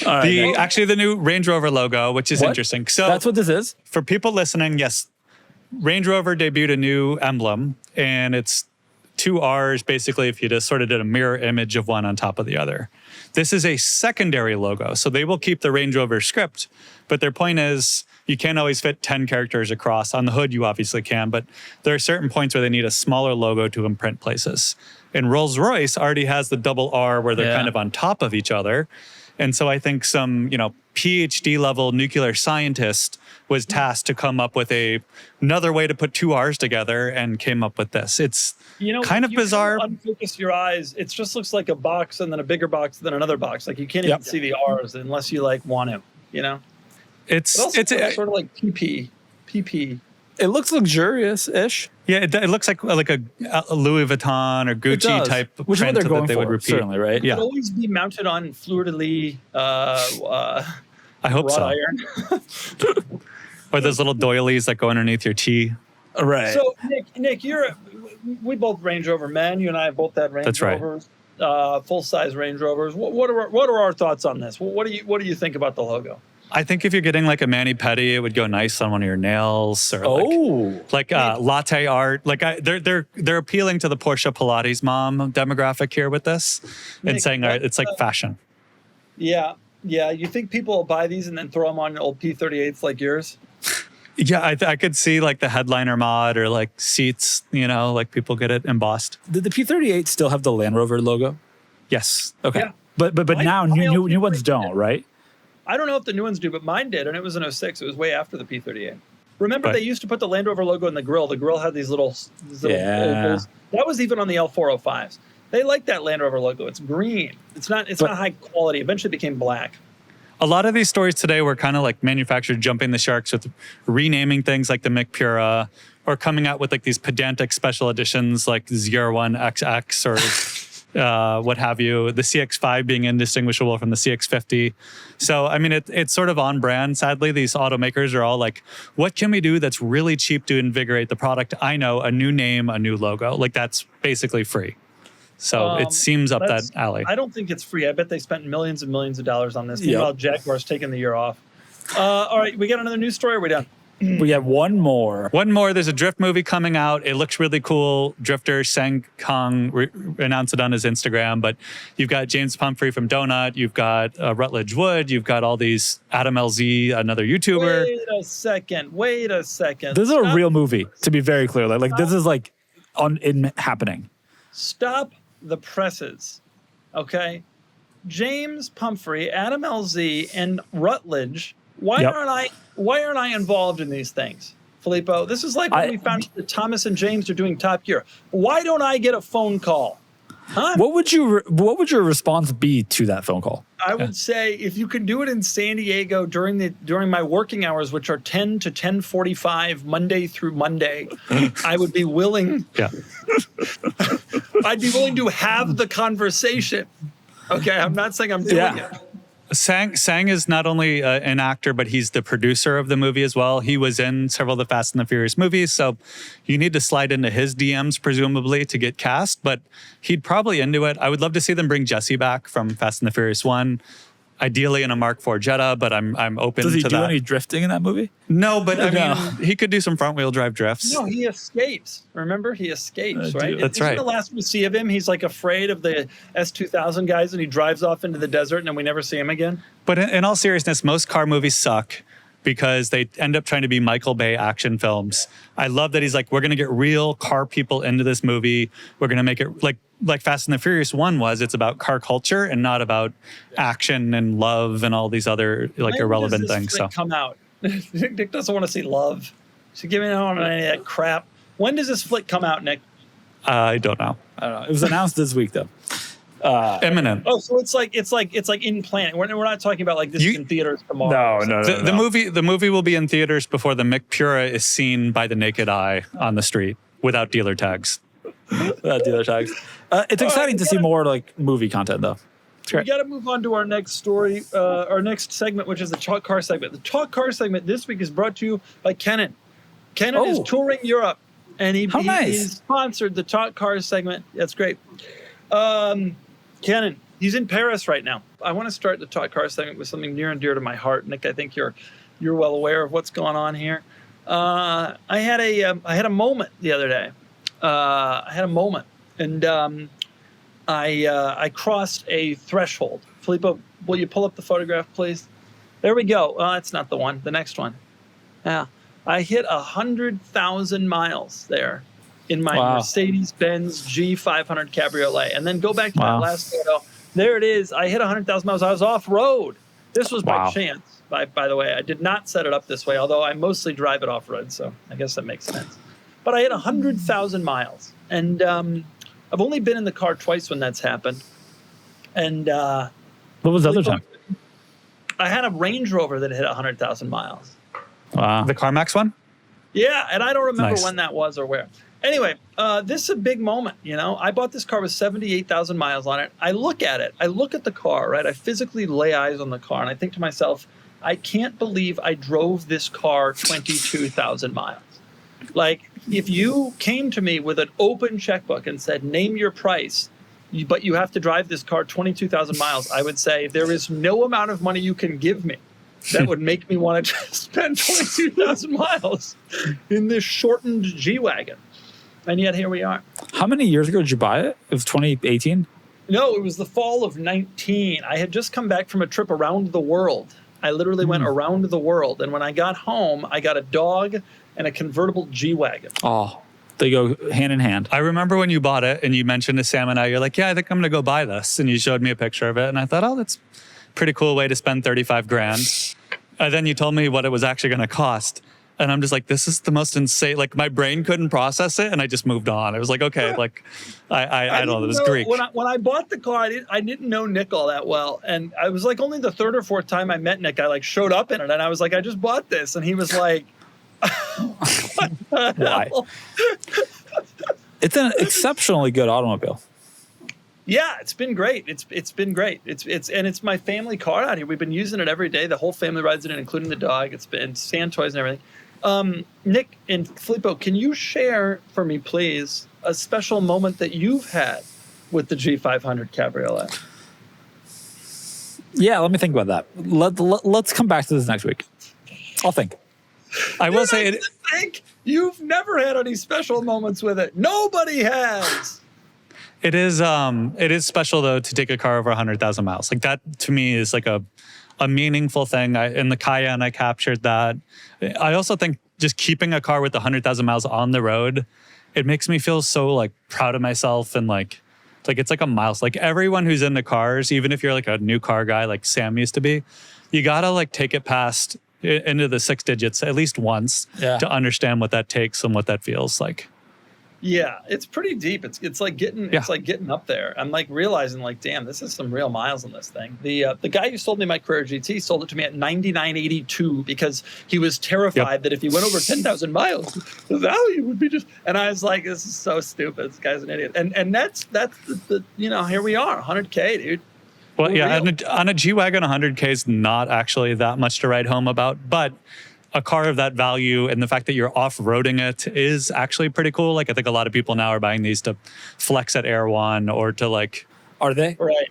Actually, the new Range Rover logo, which is interesting. So That's what this is? for people listening, yes, Range Rover debuted a new emblem, and it's two R's basically if you just sort of did a mirror image of one on top of the other. This is a secondary logo, so they will keep the Range Rover script, but their point is you can't always fit 10 characters across. On the hood, you obviously can, but there are certain points where they need a smaller logo to imprint places. And Rolls-Royce already has the double R where they're kind of on top of each other. And so I think some, PhD level nuclear scientist was tasked to come up with another way to put two R's together and came up with this. It's kind of bizarre. Unfocus your eyes. It just looks like a box and then a bigger box than another box. Like you can't even see the R's unless you want to, It's sort of like PP. It looks luxurious-ish. Yeah, it looks like a Louis Vuitton or Gucci type which is what print they're going that they would for, repeat. certainly, right? Yeah. It'll always be mounted on fleur-de-lis I hope wrought so. iron. Or those little doilies that go underneath your tea. Right. So, Nick, we both Range Rover men. You and I have both had Range That's right. Rovers, full-size Range Rovers. What are our thoughts on this? What do you think about the logo? I think if you're getting like a mani-pedi, it would go nice on one of your nails, or like latte art. Like they're appealing to the Porsche Pilates mom demographic here with this, and Nick, saying it's like fashion. Yeah. You think people will buy these and then throw them on old P38s like yours? Yeah, I could see like the headliner mod or like seats. Like people get it embossed. Did the P38 still have the Land Rover logo? Yes. Okay. Yeah. But now new ones don't, right? I don't know if the new ones do, but mine did, and it was an 06. It was way after the P38. Remember, they used to put the Land Rover logo in the grill. The grill had these little ovals. That was even on the L405s. They like that Land Rover logo. It's green. It's not high quality. Eventually it became black. A lot of these stories today were kind of like manufacturers jumping the sharks with renaming things like the McPura, or coming out with like these pedantic special editions like ZR1XX or what have you, the CX-5 being indistinguishable from the CX-50. So, I mean, it's sort of on brand. Sadly, these automakers are all like, what can we do that's really cheap to invigorate the product? I know, a new name, a new logo. Like that's basically free. So it seems up that alley. I don't think it's free. I bet they spent millions and millions of dollars on this. Meanwhile, Jaguar's taking the year off. All right, we got another news story, or are we done? We have one more. There's a drift movie coming out. It looks really cool. Drifter Sang Kang announced it on his Instagram. But you've got James Pumphrey from Donut. You've got Rutledge Wood. You've got all these Adam LZ, another YouTuber. Wait a second. This is a real movie, to be very clear. Like this is like happening. Stop the presses, okay? James Pumphrey, Adam LZ, and Rutledge. Why aren't I involved in these things, Filippo? This is like when we found out that Thomas and James are doing Top Gear. Why don't I get a phone call? Huh? What would your response be to that phone call? I would say if you could do it in San Diego during my working hours, which are 10 to 10:45 Monday through Monday, I would be willing. Yeah. I'd be willing to have the conversation. Okay, I'm not saying I'm doing it. Sang is not only an actor, but he's the producer of the movie as well. He was in several of the Fast and the Furious movies, so you need to slide into his DMs, presumably, to get cast, but he'd probably into it. I would love to see them bring Jesse back from Fast and the Furious 1, ideally in a Mark IV Jetta, but I'm open to that. Does he do any drifting in that movie? No, but I mean, he could do some front-wheel drive drifts. No, he escapes. Remember, he escapes, right? That's right. The last we see of him, he's like afraid of the S2000 guys, and he drives off into the desert, and then we never see him again. But in all seriousness, most car movies suck because they end up trying to be Michael Bay action films. I love that he's like, we're going to get real car people into this movie. We're going to make it like Fast and the Furious 1 was. It's about car culture and not about action and love and all these other irrelevant things. So come out. Nick doesn't want to see love. So give me on any of that crap. When does this flick come out, Nick? I don't know. It was announced this week, though. Imminent. Oh, so it's like in planning. We're not talking about like this is in theaters tomorrow. No. The movie will be in theaters before the Mick Pura is seen by the naked eye on the street without dealer tags. Dealer tags. It's exciting to see more like movie content, though. We got to move on to our next story, our next segment, which is the Talk Car segment. The Talk Car segment this week is brought to you by Cant. Cant is touring Europe, and he sponsored the Talk Cars segment. That's great. Cant, he's in Paris right now. I want to start the Talk Car segment with something near and dear to my heart, Nick. I think you're well aware of what's going on here. I had a moment the other day. And I crossed a threshold. Filippo, will you pull up the photograph, please? There we go. That's not the one. The next one. Yeah, I hit 100,000 miles there in my Mercedes-Benz G500 Cabriolet. And then go back to that last photo. There it is. I hit 100,000 miles. I was off-road. This was by chance, by the way. I did not set it up this way, although I mostly drive it off-road, so I guess that makes sense. But I hit 100,000 miles. And I've only been in the car twice when that's happened. And what was the other time? I had a Range Rover that hit 100,000 miles. Wow. The CarMax one? Yeah, and I don't remember when that was or where. Anyway, this is a big moment, you know. I bought this car with 78,000 miles on it. I look at it. I look at the car, right? I physically lay eyes on the car, and I think to myself, I can't believe I drove this car 22,000 miles. Like, if you came to me with an open checkbook and said, name your price, but you have to drive this car 22,000 miles, I would say there is no amount of money you can give me that would make me want to spend 22,000 miles in this shortened G-Wagon. And yet here we are. How many years ago did you buy it? It was 2018? No, it was the fall of 19. I had just come back from a trip around the world. I literally went around the world. And when I got home, I got a dog and a convertible G-Wagon. Oh, they go hand in hand. I remember when you bought it and you mentioned to Sam and I, you're like, yeah, I think I'm going to go buy this. And you showed me a picture of it. And I thought, oh, that's a pretty cool way to spend 35 grand. And then you told me what it was actually going to cost. And I'm just like, this is the most insane, like my brain couldn't process it. And I just moved on. It was like, okay, like, I don't know, it was Greek. When I bought the car, I didn't know Nick all that well. And I was like, only the third or fourth time I met Nick, I like showed up in it. And I was like, I just bought this. And he was like, why? It's an exceptionally good automobile. Yeah, it's been great. It's been great. It's my family car out here. We've been using it every day. The whole family rides it in, including the dog. It's been sand toys and everything. Nick and Filippo, can you share for me, please, a special moment that you've had with the G500 Cabriolet? Yeah, let me think about that. Let's come back to this next week. I'll think. I will say it. Think you've never had any special moments with it. Nobody has. It is special though to take a car over 100,000 miles. Like that to me is like a meaningful thing. In the Cayenne, I captured that. I also think just keeping a car with 100,000 miles on the road, it makes me feel so like proud of myself and like it's like a milestone. Like everyone who's into cars, even if you're like a new car guy like Sam used to be, you gotta like take it past into the 6 digits at least once to understand what that takes and what that feels like. Yeah, it's pretty deep. It's like getting up there. I'm like realizing like, damn, this is some real miles on this thing. The guy who sold me my Carrera GT sold it to me at 99.82 because he was terrified that if he went over 10,000 miles, the value would be just. And I was like, this is so stupid. This guy's an idiot. And that's the here we are, 100K, dude. Well, yeah, on a G-Wagon, 100K is not actually that much to write home about, but a car of that value and the fact that you're off-roading it is actually pretty cool. Like, I think a lot of people now are buying these to flex at Air One or to like... Are they? Right.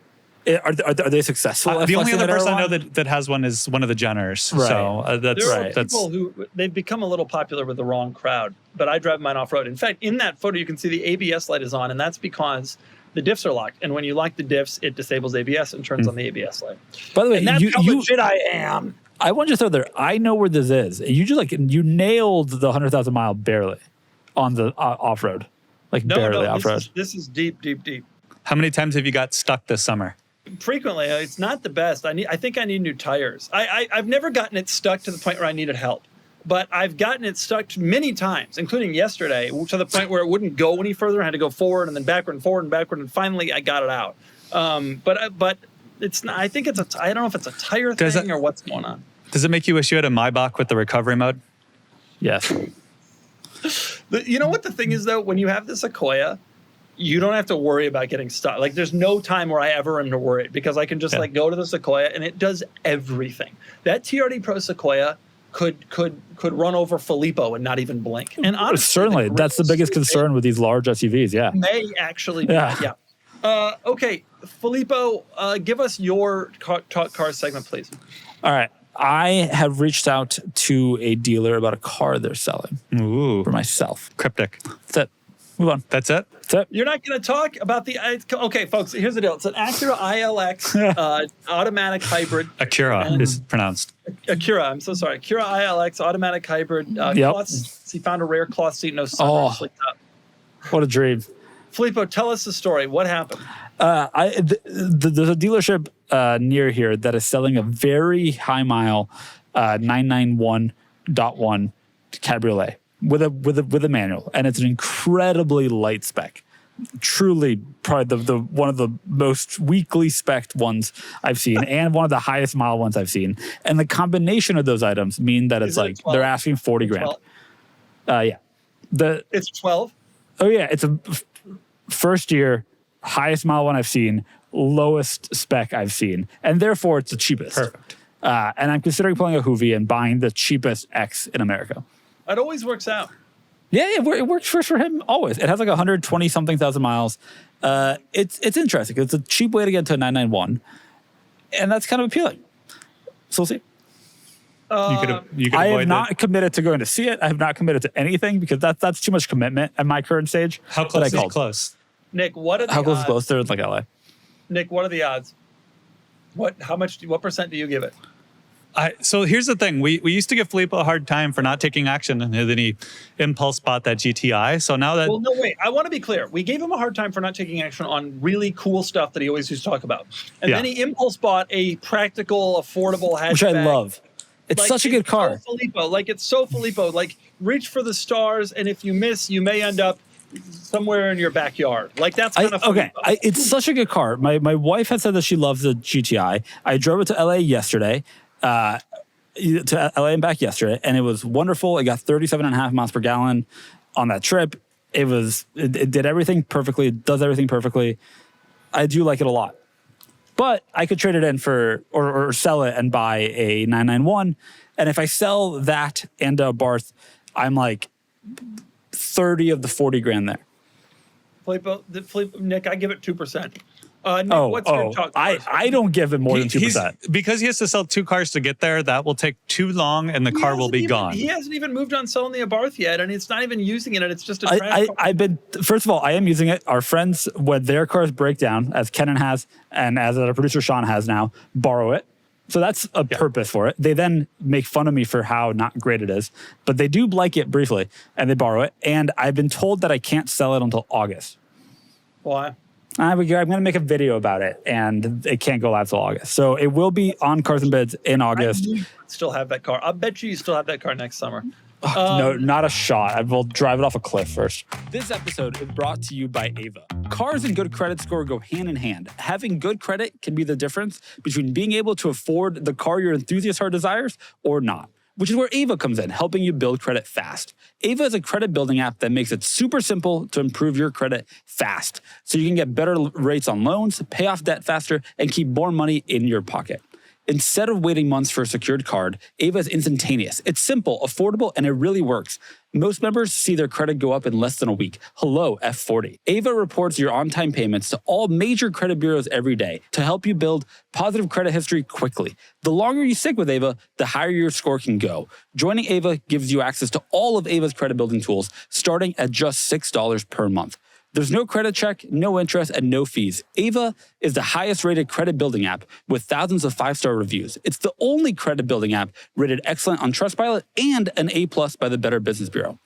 Are they successful? The only other person I know that has one is one of the Jenners. Right. So that's there right. Are people who they've become a little popular with the wrong crowd, but I drive mine off-road. In fact, in that photo, you can see the ABS light is on, and that's because the diffs are locked. And when you lock the diffs, it disables ABS and turns on the ABS light. By the way, and that's how legit I am. I want you to throw there. I know where this is. You just you nailed the 100,000 mile barely on the off road, barely off road. This is deep. How many times have you got stuck this summer? Frequently. It's not the best. I think I need new tires. I've never gotten it stuck to the point where I needed help, but I've gotten it stuck many times, including yesterday, to the point where it wouldn't go any further. I had to go forward and then backward and forward and backward, and finally I got it out. But it's not. I think I don't know if it's a tire thing or what's going on. Does it make you wish you had a Maybach with the recovery mode? Yes. You know what the thing is, though? When you have the Sequoia, you don't have to worry about getting stuck. Like, there's no time where I ever am worried because I can just go to the Sequoia and it does everything. That TRD Pro Sequoia could run over Filippo and not even blink. And honestly, certainly, that's the biggest concern with these large SUVs. Yeah. May actually be. Yeah. Okay, Filippo, give us your car segment, please. All right. I have reached out to a dealer about a car they're selling for myself. Cryptic. That's it. Move on. That's it? That's it. You're not going to talk about the... Okay, folks, here's the deal. It's an Acura ILX automatic hybrid. Acura is pronounced. Acura, I'm so sorry. Acura ILX automatic hybrid. He found a rare cloth seat, no sunroof, sleeked up. What a dream. Filippo, tell us the story. What happened? There's a dealership near here that is selling a very high mile 991.1 cabriolet with a manual, and it's an incredibly light spec. Truly, probably the one of the most weakly spec'd ones I've seen, and one of the highest mile ones I've seen. And the combination of those items mean that it's they're asking 40 grand. Yeah, it's 12. Oh yeah, it's a first year, highest mile one I've seen, lowest spec I've seen, and therefore it's the cheapest. Perfect. And I'm considering pulling a Hoovy and buying the cheapest X in America. It always works out. Yeah, it works for him always. It has 120 something thousand miles. It's interesting. It's a cheap way to get to a 991, and that's kind of appealing. So we'll see. You could I avoid have not committed to going to see it. I have not committed to anything because that's too much commitment at my current stage. How close is close? Nick, what are the How close odds? is close? They're like LA. Nick, what are the odds? What percent do you give it? So here's the thing. We used to give Filippo a hard time for not taking action, and then he impulse bought that GTI. So now that... Well, no, wait. I want to be clear. We gave him a hard time for not taking action on really cool stuff that he always used to talk about. And then he impulse bought a practical, affordable hatchback. Which I love. It's such a good car. It's so Filippo. Like, reach for the stars, and if you miss, you may end up somewhere in your backyard. Like, that's kind of okay. It's such a good car. My wife had said that she loves the GTI. I drove it to LA yesterday. To LA and back yesterday, and it was wonderful. It got 37.5 miles per gallon on that trip. It did everything perfectly. It does everything perfectly. I do like it a lot. But I could trade it in for or sell it and buy a 991. And if I sell that and a Barth, I'm like 30 of the 40 grand there. Filippo, Nick, I give it 2%. Nick, what's your talk? I don't give it more than 2%. Because he has to sell 2 cars to get there, that will take too long and the car will be gone. He hasn't even moved on selling the Abarth yet, and it's not even using it, and it's just a trash car. First of all, I am using it. Our friends, when their cars break down, as Kenan has, and as our producer Sean has now, borrow it. So that's a purpose for it. They then make fun of me for how not great it is, but they do like it briefly, and they borrow it. And I've been told that I can't sell it until August. Why? I'm going to make a video about it, and it can't go live till August. So it will be on Cars and Bids in August. Still have that car. I bet you still have that car next summer. No, not a shot. I will drive it off a cliff first. This episode is brought to you by Ava. Cars and good credit score go hand in hand. Having good credit can be the difference between being able to afford the car your enthusiast heart desires or not, which is where Ava comes in, helping you build credit fast. Ava is a credit building app that makes it super simple to improve your credit fast, so you can get better rates on loans, pay off debt faster, and keep more money in your pocket. Instead of waiting months for a secured card, Ava is instantaneous. It's simple, affordable, and it really works. Most members see their credit go up in less than a week. Hello, F40. Ava reports your on-time payments to all major credit bureaus every day to help you build positive credit history quickly. The longer you stick with Ava, the higher your score can go. Joining Ava gives you access to all of Ava's credit building tools, starting at just $6 per month. There's no credit check, no interest, and no fees. Ava is the highest rated credit building app with thousands of 5-star reviews. It's the only credit building app rated excellent on Trustpilot and an A+ by the Better Business Bureau.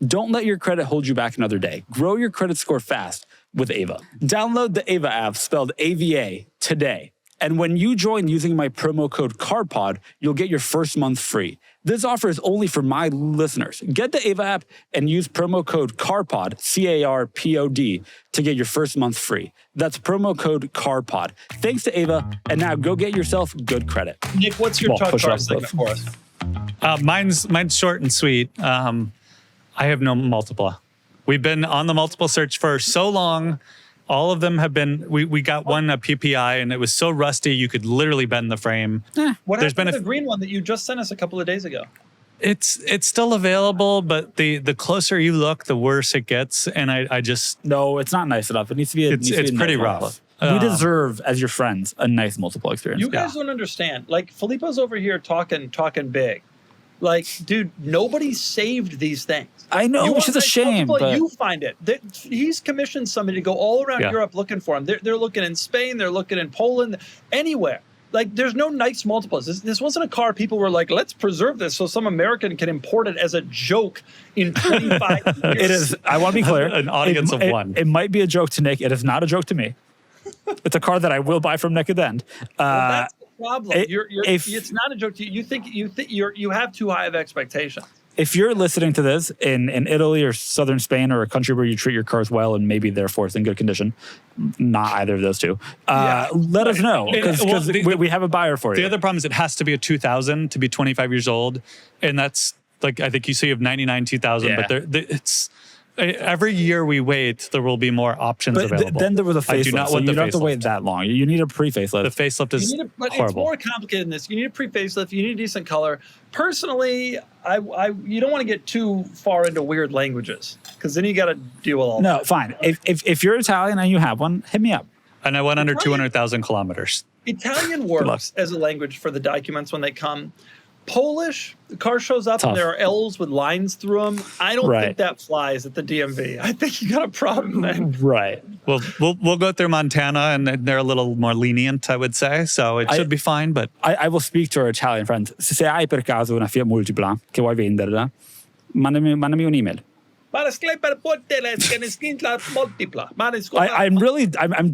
Don't let your credit hold you back another day. Grow your credit score fast with Ava. Download the Ava app, spelled AVA, today. And when you join using my promo code CARPOD, you'll get your first month free. This offer is only for my listeners. Get the Ava app and use promo code CARPOD, CARPOD, to get your first month free. That's promo code CARPOD. Thanks to Ava, and now go get yourself good credit. Nick, what's your top car segment for us? Mine's short and sweet. I have no Multipla. We've been on the Multipla search for so long. All of them have been, we got one, a PPI, and it was so rusty you could literally bend the frame. What happened to the green one that you just sent us a couple of days ago? It's still available, but the closer you look, the worse it gets. And I just... No, it's not nice enough. It needs to be It's pretty rough. We deserve, as your friends, a nice multiple experience. You guys don't understand. Like, Filippo's over here talking big. Like, dude, nobody saved these things. I know, which is a shame. But you find it. He's commissioned somebody to go all around Europe looking for him. They're looking in Spain. They're looking in Poland. Anywhere. Like, there's no nice multiples. This wasn't a car people were like, let's preserve this so some American can import it as a joke in 25 years. It is. I want to be clear. An audience of one. It might be a joke to Nick. It is not a joke to me. It's a car that I will buy from Nick at the end. Well, that's the problem. It's not a joke to you. You have too high of expectations. If you're listening to this in Italy or southern Spain or a country where you treat your cars well and maybe therefore it's in good condition, not either of those two, let us know because we have a buyer for you. The other problem is it has to be a 2000 to be 25 years old, and that's like I think you say you have 99 2000, but it's. Every year we wait, there will be more options available. Then there was a facelift. I do not want you the don't have to facelift. wait that long. You need a pre-facelift. The facelift is but horrible. It's more complicated than this. You need a pre-facelift. You need a decent color. Personally, you don't want to get too far into weird languages because then you got to deal with all that. No, fine. If you're Italian and you have one, hit me up. And I went under 200,000 kilometers. Italian works as a language for the documents when they come. Polish, the car shows up and there are L's with lines through them. I don't think that flies at the DMV. I think you got a problem then. Right. Well, we'll go through Montana, and they're a little more lenient, I would say. So it should be fine. But I will speak to our Italian friends. Se hai per caso una Fiat Multipla che vuoi venderla, mandami un'email. I'm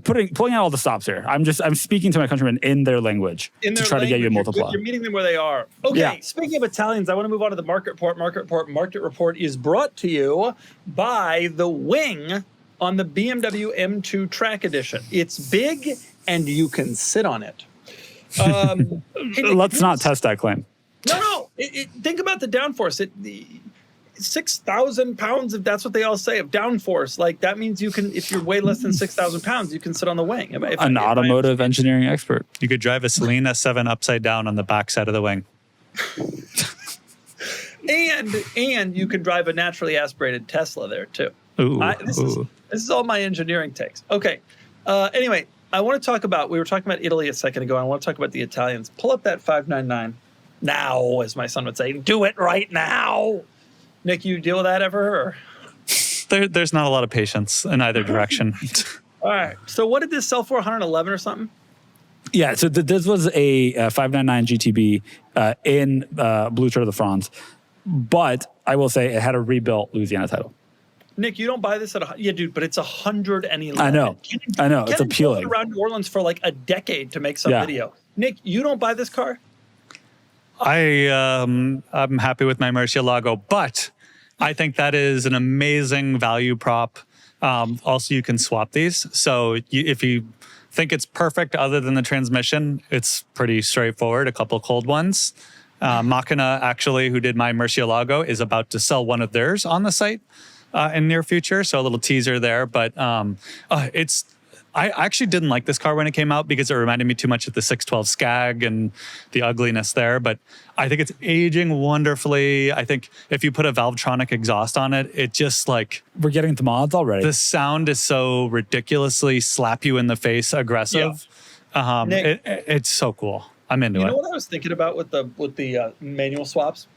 pulling out all the stops here. I'm speaking to my countrymen in their language to try to get you a Multipla. You're meeting them where they are. Okay, Speaking of Italians, I want to move on to the Market Report. Market Report is brought to you by the wing on the BMW M2 Track Edition. It's big and you can sit on it. Let's not test that claim. No. Think about the downforce. 6,000 pounds, if that's what they all say, of downforce. Like, that means you can, if you're way less than 6,000 pounds, you can sit on the wing. An automotive engineering expert. You could drive a Celine S7 upside down on the back side of the wing. and you can drive a naturally aspirated Tesla there, too. This is all my engineering takes. Okay. Anyway, I want to talk about, we were talking about Italy a second ago. I want to talk about the Italians. Pull up that 599 now, as my son would say. Do it right now. Nick, you deal with that ever? Or? There's not a lot of patience in either direction. All right. So what did this sell for? 111 or something? Yeah. So this was a 599 GTB in Blue Tour de France, but I will say it had a rebuilt Louisiana title. Nick, you don't buy this at dude, but it's 111. I know. It's appealing. Around New Orleans for like a decade to make some video. Nick, you don't buy this car? I'm happy with my Murcielago, but I think that is an amazing value prop. Also, you can swap these. So if you think it's perfect other than the transmission, it's pretty straightforward. A couple cold ones. Machina, actually, who did my Murcielago, is about to sell one of theirs on the site in near future. So a little teaser there. But I actually didn't like this car when it came out because it reminded me too much of the 612 Skag and the ugliness there. But I think it's aging wonderfully. I think if you put a Valvetronic exhaust on it, it just like... We're getting to mods already. The sound is so ridiculously slap you in the face aggressive. Yeah. Nick, it's so cool. I'm into it. You know what I was thinking about with the manual swaps?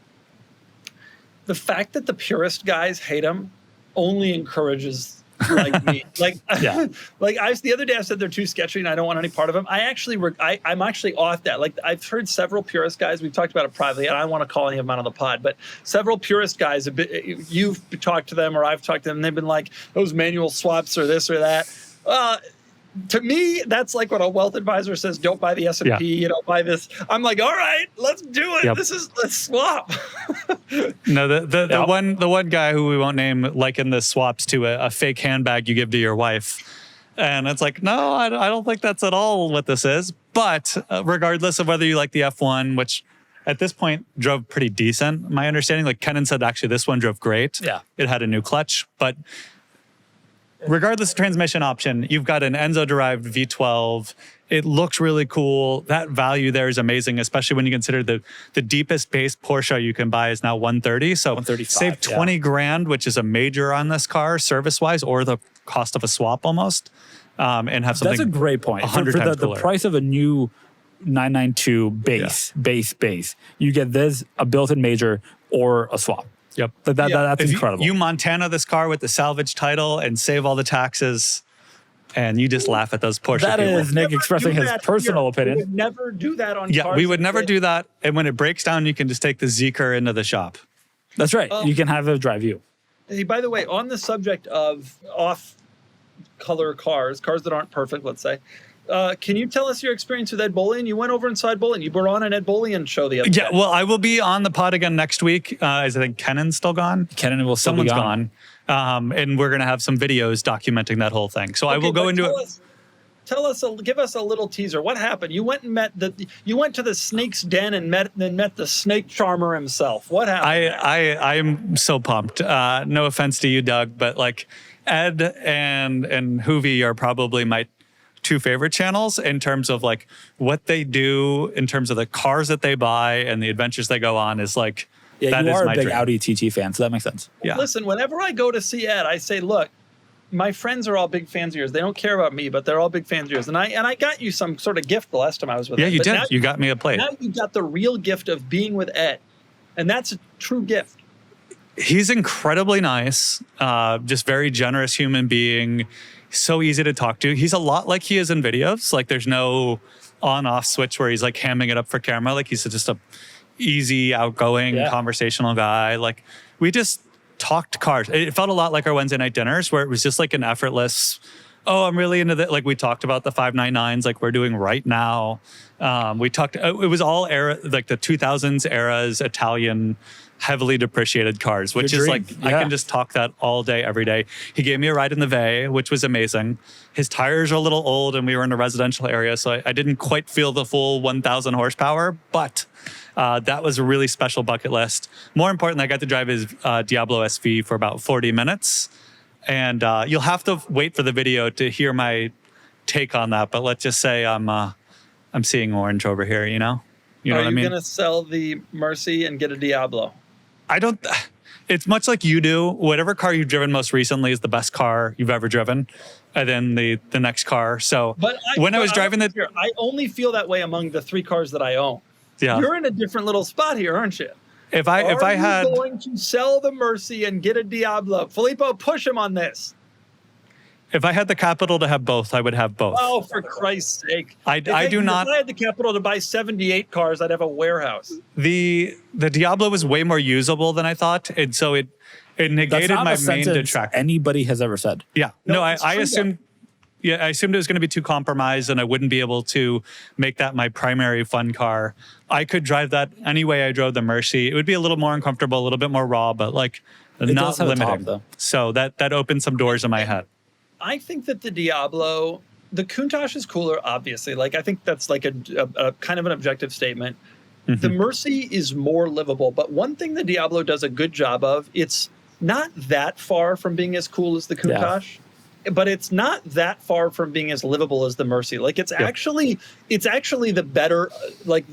The fact that the purist guys hate them only encourages like me. Like, Yeah. like the other day I said they're too sketchy and I don't want any part of them. I'm actually off that. Like I've heard several purist guys, we've talked about it privately, and I don't want to call any of them out on the pod, but several purist guys, you've talked to them or I've talked to them, and they've been like, those manual swaps or this or that. To me, that's like what a wealth advisor says, don't buy the S&P, buy this. I'm like, all right, let's do it. Yep. Let's swap. No, the one guy who we won't name likened the swaps to a fake handbag you give to your wife. And it's like, no, I don't think that's at all what this is. But regardless of whether you like the F1, which at this point drove pretty decent, my understanding, like Kenan said, actually, this one drove great. Yeah. It had a new clutch, but regardless of transmission option, you've got an Enzo-derived V12. It looks really cool. That value there is amazing, especially when you consider the deepest base Porsche you can buy is now 130. So 135, save 20 grand, which is a major on this car service-wise, or the cost of a swap almost, and have something. That's a great point. 100 For times the cooler. price of a new 992 base, you get this, a built-in major, or a swap. Yep. That's If incredible. You Montana this car with the salvage title and save all the taxes, and you just laugh at those Porsche That people. is Nick expressing his personal opinion. We would never do that on Yeah, cars. we would never do that. And when it breaks down, you can just take the Zeekr into the shop. That's right. You can have it drive you. Hey, by the way, on the subject of off-color cars that aren't perfect, let's say, can you tell us your experience with Ed Bolian? You went over and saw Ed Bolian. You were on an Ed Bolian show the other day. Yeah, well, I will be on the pod again next week. I think Kenan's still gone. Kenan will still be Someone's gone. gone. And we're going to have some videos documenting that whole thing. So I will go into it. Give us a little teaser. What happened? You went and went to the snake's den and met the snake charmer himself. What happened? I'm so pumped. No offense to you, Doug, but like Ed and Hoovy are probably my two favorite channels in terms of like what they do, in terms of the cars that they buy and the adventures they go on is like, Yeah, that you is are a my big dream. Audi TT fan, so that makes sense. Yeah. Listen, whenever I go to see Ed, I say, look, my friends are all big fans of yours. They don't care about me, but they're all big fans of yours. And I got you some sort of gift the last time I was with Yeah, Ed. you But did. now You got me a plate. Now you got the real gift of being with Ed. And that's a true gift. He's incredibly nice, just very generous human being, so easy to talk to. He's a lot like he is in videos. Like there's no on-off switch where he's like hamming it up for camera. Like he's just a easy, outgoing, conversational guy. Like we just talked cars. It felt a lot like our Wednesday night dinners where it was just like an effortless, oh, I'm really into that. Like we talked about the 599s like we're doing right now. We talked, it was all era, like the 2000s eras, Italian, heavily depreciated cars, which Your is dream. like, I can just talk that all day, every day. He gave me a ride in the Vey, which was amazing. His tires are a little old and we were in a residential area, so I didn't quite feel the full 1,000 horsepower, but that was a really special bucket list. More importantly, I got to drive his Diablo SV for about 40 minutes. And you'll have to wait for the video to hear my take on that. But let's just say I'm seeing orange over here, you know? You know Are what I you mean? going to sell the Mercy and get a Diablo? I don't... It's much like you do. Whatever car you've driven most recently is the best car you've ever driven. And then the next car. So when I was driving the... I only feel that way among the three cars that I own. Yeah. You're in a different little spot here, aren't you? If I had... Are you going to sell the Mercy and get a Diablo? Filippo, push him on this. If I had the capital to have both, I would have both. Oh, for Christ's sake. I do not... If I had the capital to buy 78 cars, I'd have a warehouse. The Diablo was way more usable than I thought. And so it That's negated not my a main sentence detractor. anybody has ever said. Yeah. No, No, it's I true, assumed... I assumed it was going to be too compromised and I wouldn't be able to make that my primary fun car. I could drive that any way I drove the Mercy. It would be a little more uncomfortable, a little bit more raw, but like It not does have a top, limiting. though. So that opened some doors in my head. I think that the Diablo, the Countach is cooler, obviously. Like, I think that's like a kind of an objective statement. The Mercy is more livable, but one thing the Diablo does a good job of, it's not that far from being as cool as the Countach. But it's not that far from being as livable as the Mercy. Like it's actually the better, like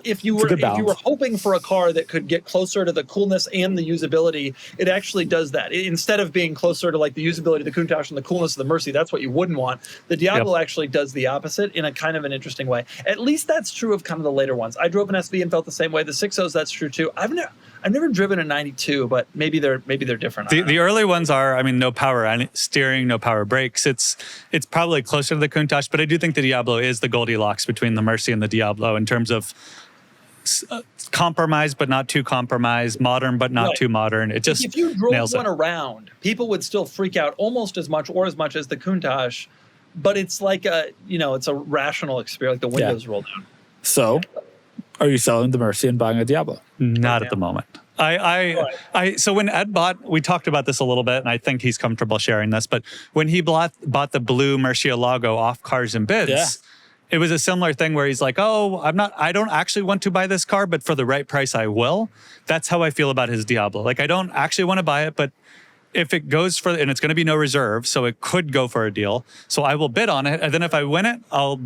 if you were hoping for a car that could get closer to the coolness and the usability, it actually does that. Instead of being closer to like the usability of the Countach and the coolness of the Mercy, that's what you wouldn't want. The Diablo actually does the opposite in a kind of an interesting way. At least that's true of kind of the later ones. I drove an SV and felt the same way. The 6.0s, that's true too. I've never driven a 92, but maybe they're different. The early ones are, I mean, no power steering, no power brakes. It's probably closer to the Countach, but I do think the Diablo is the Goldilocks between the Mercy and the Diablo in terms of compromised but not too compromised, modern but not too modern. It just if you drove nails one it. around, people would still freak out almost as much or as much as the Countach, but it's like it's a rational experience. Like the windows roll down. So, are you selling the Mercy and buying a Diablo? Not at the moment. So when Ed we talked about this a little bit, and I think he's comfortable sharing this, but when he bought the blue Murcielago off Cars and Bids, it was a similar thing where he's like, I don't actually want to buy this car, but for the right price, I will. That's how I feel about his Diablo. Like, I don't actually want to buy it, but if it goes for, and it's going to be no reserve, so it could go for a deal. So I will bid on it. And then if I win it, I'll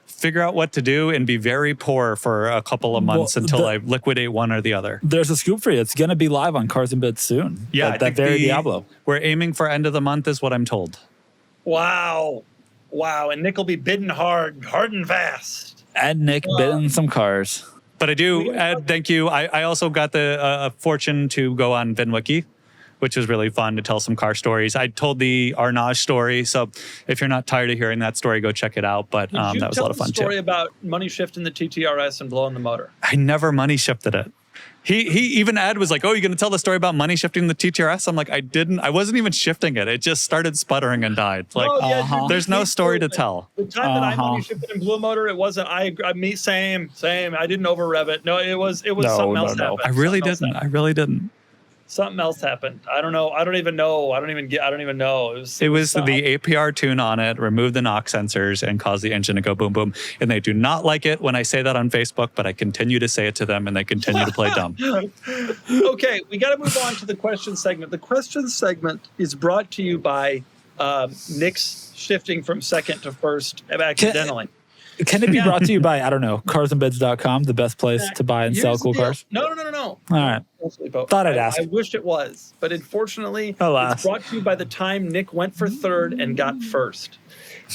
figure out what to do and be very poor for a couple of months until I liquidate one or the other. There's a scoop for you. It's going to be live on Cars and Bids soon. Yeah, that very Diablo. We're aiming for end of the month is what I'm told. Wow. And Nick will be bidding hard and fast. And Nick bidding some cars. But I do, Ed, thank you. I also got the fortune to go on VinWiki, which was really fun to tell some car stories. I told the Arnage story, so if you're not tired of hearing that story, go check it out. But that was a lot of fun too. Story about money shifting the TTRS and blowing the motor. I never money shifted it. He even Ed was like, "Oh, you're going to tell the story about money shifting the TTRS?" I'm like, "I didn't. I wasn't even shifting it. It just started sputtering and died." Like, there's no story to tell. The time that I money shifted and blew a motor, it wasn't. Same. I didn't over rev it. No, it was something else happened. I really didn't. Something else happened. I don't know. I don't even know. It was the APR tune on it, removed the knock sensors, and caused the engine to go boom, boom. And they do not like it when I say that on Facebook, but I continue to say it to them, and they continue to play dumb. Okay, we got to move on to the question segment. The question segment is brought to you by Nick's shifting from second to first accidentally. Can it be brought to you by, I don't know, carsandbids.com, the best place to buy and sell cool cars? No. All right. Thought I'd ask. I wish it was, but unfortunately, Alas. It's brought to you by the time Nick went for third and got first.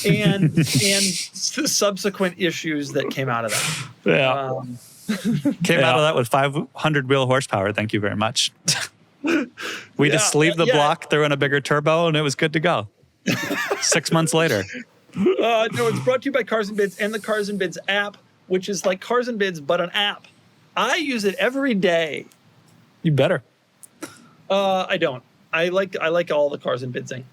And the subsequent issues that came out of that. Yeah. Came out of that with 500 wheel horsepower. Thank you very much. We just sleeved the block, threw in a bigger turbo, and it was good to go. 6 months later. No, it's brought to you by Cars and Bids and the Cars and Bids app, which is like Cars and Bids, but an app. I use it every day. You better. I don't. I like all the Cars and Bidsing.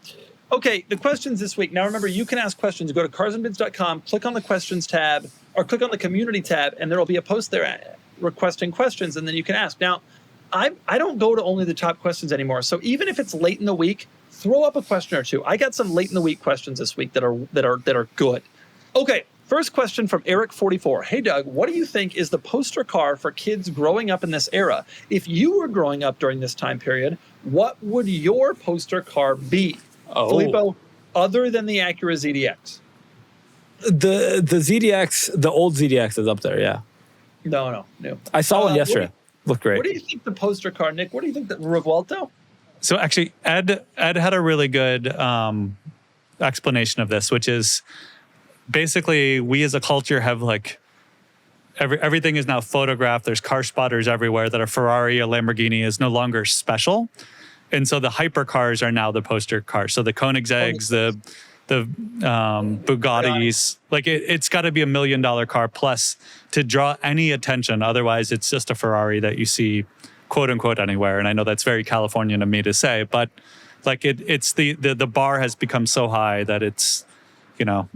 Okay, the questions this week. Now remember, you can ask questions. Go to carsandbids.com, click on the questions tab, or click on the community tab, and there will be a post there requesting questions, and then you can ask. Now, I don't go to only the top questions anymore. So even if it's late in the week, throw up a question or two. I got some late in the week questions this week that are good. Okay, first question from Eric44. Hey Doug, what do you think is the poster car for kids growing up in this era? If you were growing up during this time period, what would your poster car be? Filippo, other than the Acura ZDX. The ZDX, the old ZDX is up there, yeah. No. I saw one yesterday. Looked great. What do you think the poster car, Nick? What do you think the Revuelto? So actually, Ed had a really good explanation of this, which is basically we as a culture have like everything is now photographed. There's car spotters everywhere that a Ferrari, a Lamborghini is no longer special. And so the hypercars are now the poster cars. So the Koenigseggs, the Bugattis, like it's got to be $1 million car plus to draw any attention. Otherwise, it's just a Ferrari that you see, quote unquote, anywhere. And I know that's very Californian of me to say, but Like it's the bar has become so high that it's,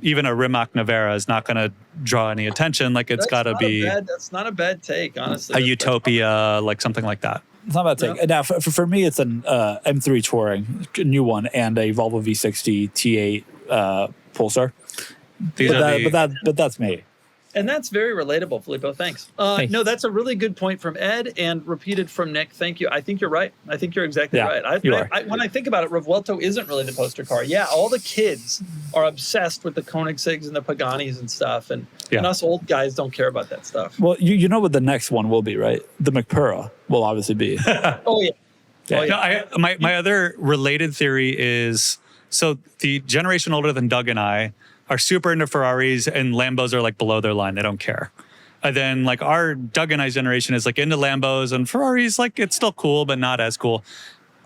even a Rimac Nevera is not going to draw any attention. Like it's got to be that's not a bad take, honestly. a Utopia, like something like that. It's not a bad take. No. Now, for me, it's an M3 Touring, a new one, and a Volvo V60 T8 Pulsar. But that's me. And that's very relatable, Filippo. Thanks. Thanks. No, that's a really good point from Ed and repeated from Nick. Thank you. I think you're right. I think you're exactly right. You are. When I think about it, Revuelto isn't really the poster car. Yeah, all the kids are obsessed with the Koenigseggs and the Paganis and stuff. And us old guys don't care about that stuff. Well, you know what the next one will be, right? The McPura will obviously be. Oh, yeah. Yeah. Oh, yeah. No, my other related theory is, so the generation older than Doug and I are super into Ferraris, and Lambos are like below their line. They don't care. And then like our Doug and I's generation is like into Lambos, and Ferraris, like it's still cool, but not as cool.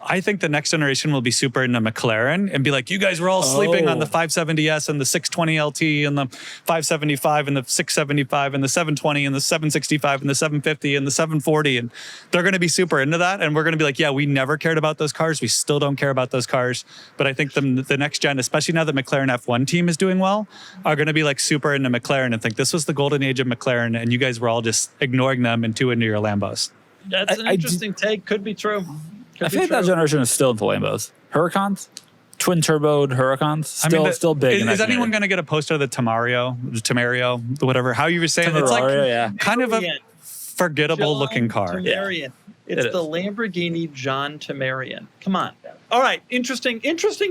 I think the next generation will be super into McLaren and be like, you guys were all sleeping on the 570S and the 620 LT and the 575 and the 675 and the 720 and the 765 and the 750 and the 740. And they're going to be super into that. And we're going to be like, yeah, we never cared about those cars. We still don't care about those cars. But I think the next gen, especially now that McLaren F1 team is doing well, are going to be like super into McLaren and think this was the golden age of McLaren. And you guys were all just ignoring them and too into your Lambos. That's an interesting take. Could be true. I feel like that generation is still into Lambos. Huracans? Twin turboed Huracans? Still big. Is anyone going to get a poster of the Tamario, whatever, how you were saying? It's like kind of a forgettable looking car. Tamarian. It's the Lamborghini John Tamarian. Come on. All right. Interesting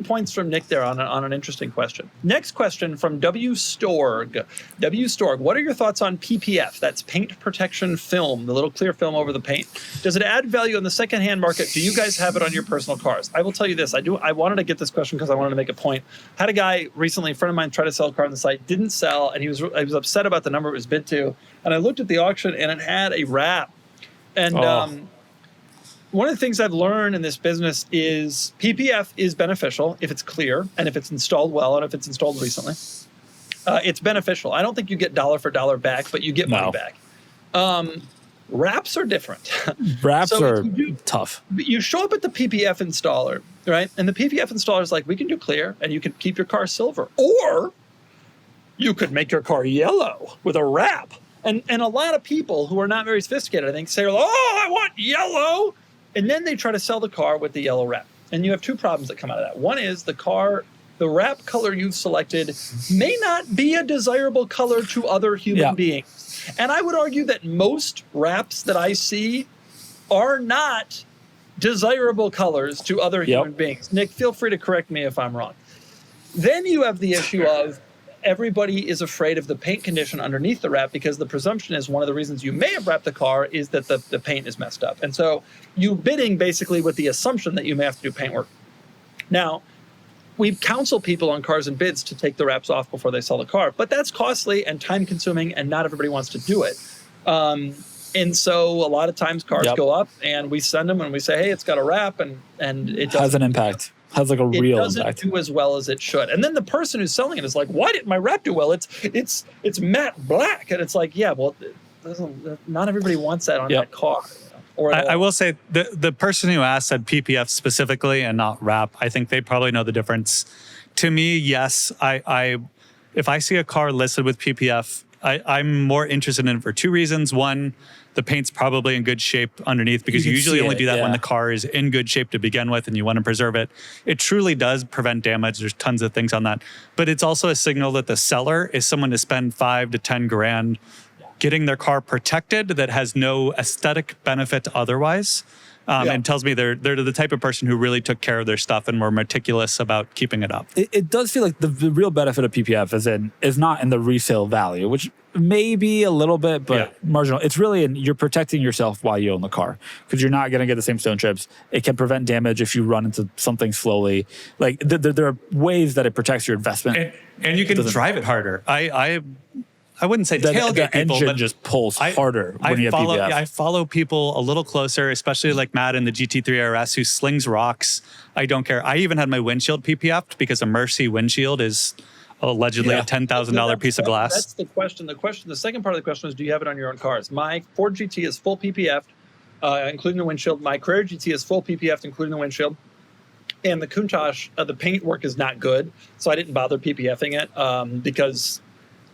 points from Nick there on an interesting question. Next question from W. Storg. W. Storg, what are your thoughts on PPF? That's paint protection film, the little clear film over the paint. Does it add value in the secondhand market? Do you guys have it on your personal cars? I will tell you this. I wanted to get this question because I wanted to make a point. Had a guy recently, a friend of mine, try to sell a car on the site, didn't sell, and he was upset about the number it was bid to. And I looked at the auction, and it had a wrap. And one of the things I've learned in this business is PPF is beneficial if it's clear and if it's installed well and if it's installed recently. It's beneficial. I don't think you get dollar for dollar back, but you get money back. Wraps are different. Wraps are tough. You show up at the PPF installer, right? And the PPF installer is like, we can do clear and you can keep your car silver. Or you could make your car yellow with a wrap. And a lot of people who are not very sophisticated, I think, say, oh, I want yellow. And then they try to sell the car with the yellow wrap. And you have two problems that come out of that. One is the wrap color you've selected may not be a desirable color to other human beings. And I would argue that most wraps that I see are not desirable colors to other human beings. Nick, feel free to correct me if I'm wrong. Then you have the issue of everybody is afraid of the paint condition underneath the wrap because the presumption is one of the reasons you may have wrapped the car is that the paint is messed up. And so you bidding basically with the assumption that you may have to do paint work. Now, we counsel people on cars and bids to take the wraps off before they sell the car, but that's costly and time consuming and not everybody wants to do it. And so a lot of times cars go up and we send them and we say, hey, it's got a wrap and it has an impact. Has like a real impact. It doesn't do as well as it should. And then the person who's selling it is like, why didn't my wrap do well? It's matte black. And it's like, yeah, well, not everybody wants that on that car. Or I will say the person who asked said PPF specifically and not wrap. I think they probably know the difference. To me, yes, if I see a car listed with PPF, I'm more interested in it for two reasons. One, the paint's probably in good shape underneath because you usually only do that when the car is in good shape to begin with and you want to preserve it. It truly does prevent damage. There's tons of things on that. But it's also a signal that the seller is someone to spend $5 to $10 grand getting their car protected that has no aesthetic benefit otherwise. And tells me they're the type of person who really took care of their stuff and were meticulous about keeping it up. It does feel like the real benefit of PPF is not in the resale value, which may be a little bit, but marginal. It's really you're protecting yourself while you own the car because you're not going to get the same stone chips. It can prevent damage if you run into something slowly. Like there are ways that it protects your investment. And you can drive it harder. I wouldn't say tailgate people, engine but just pulls harder when you have PPF. I follow people a little closer, especially like Matt in the GT3 RS who slings rocks. I don't care. I even had my windshield PPF'd because a Mercy windshield is allegedly a $10,000 piece of glass. That's the question. The second part of the question is, do you have it on your own cars? My Ford GT is full PPF, including the windshield. My Carrera GT is full PPF, including the windshield. And the Countach, the paint work is not good, so I didn't bother PPFing it because,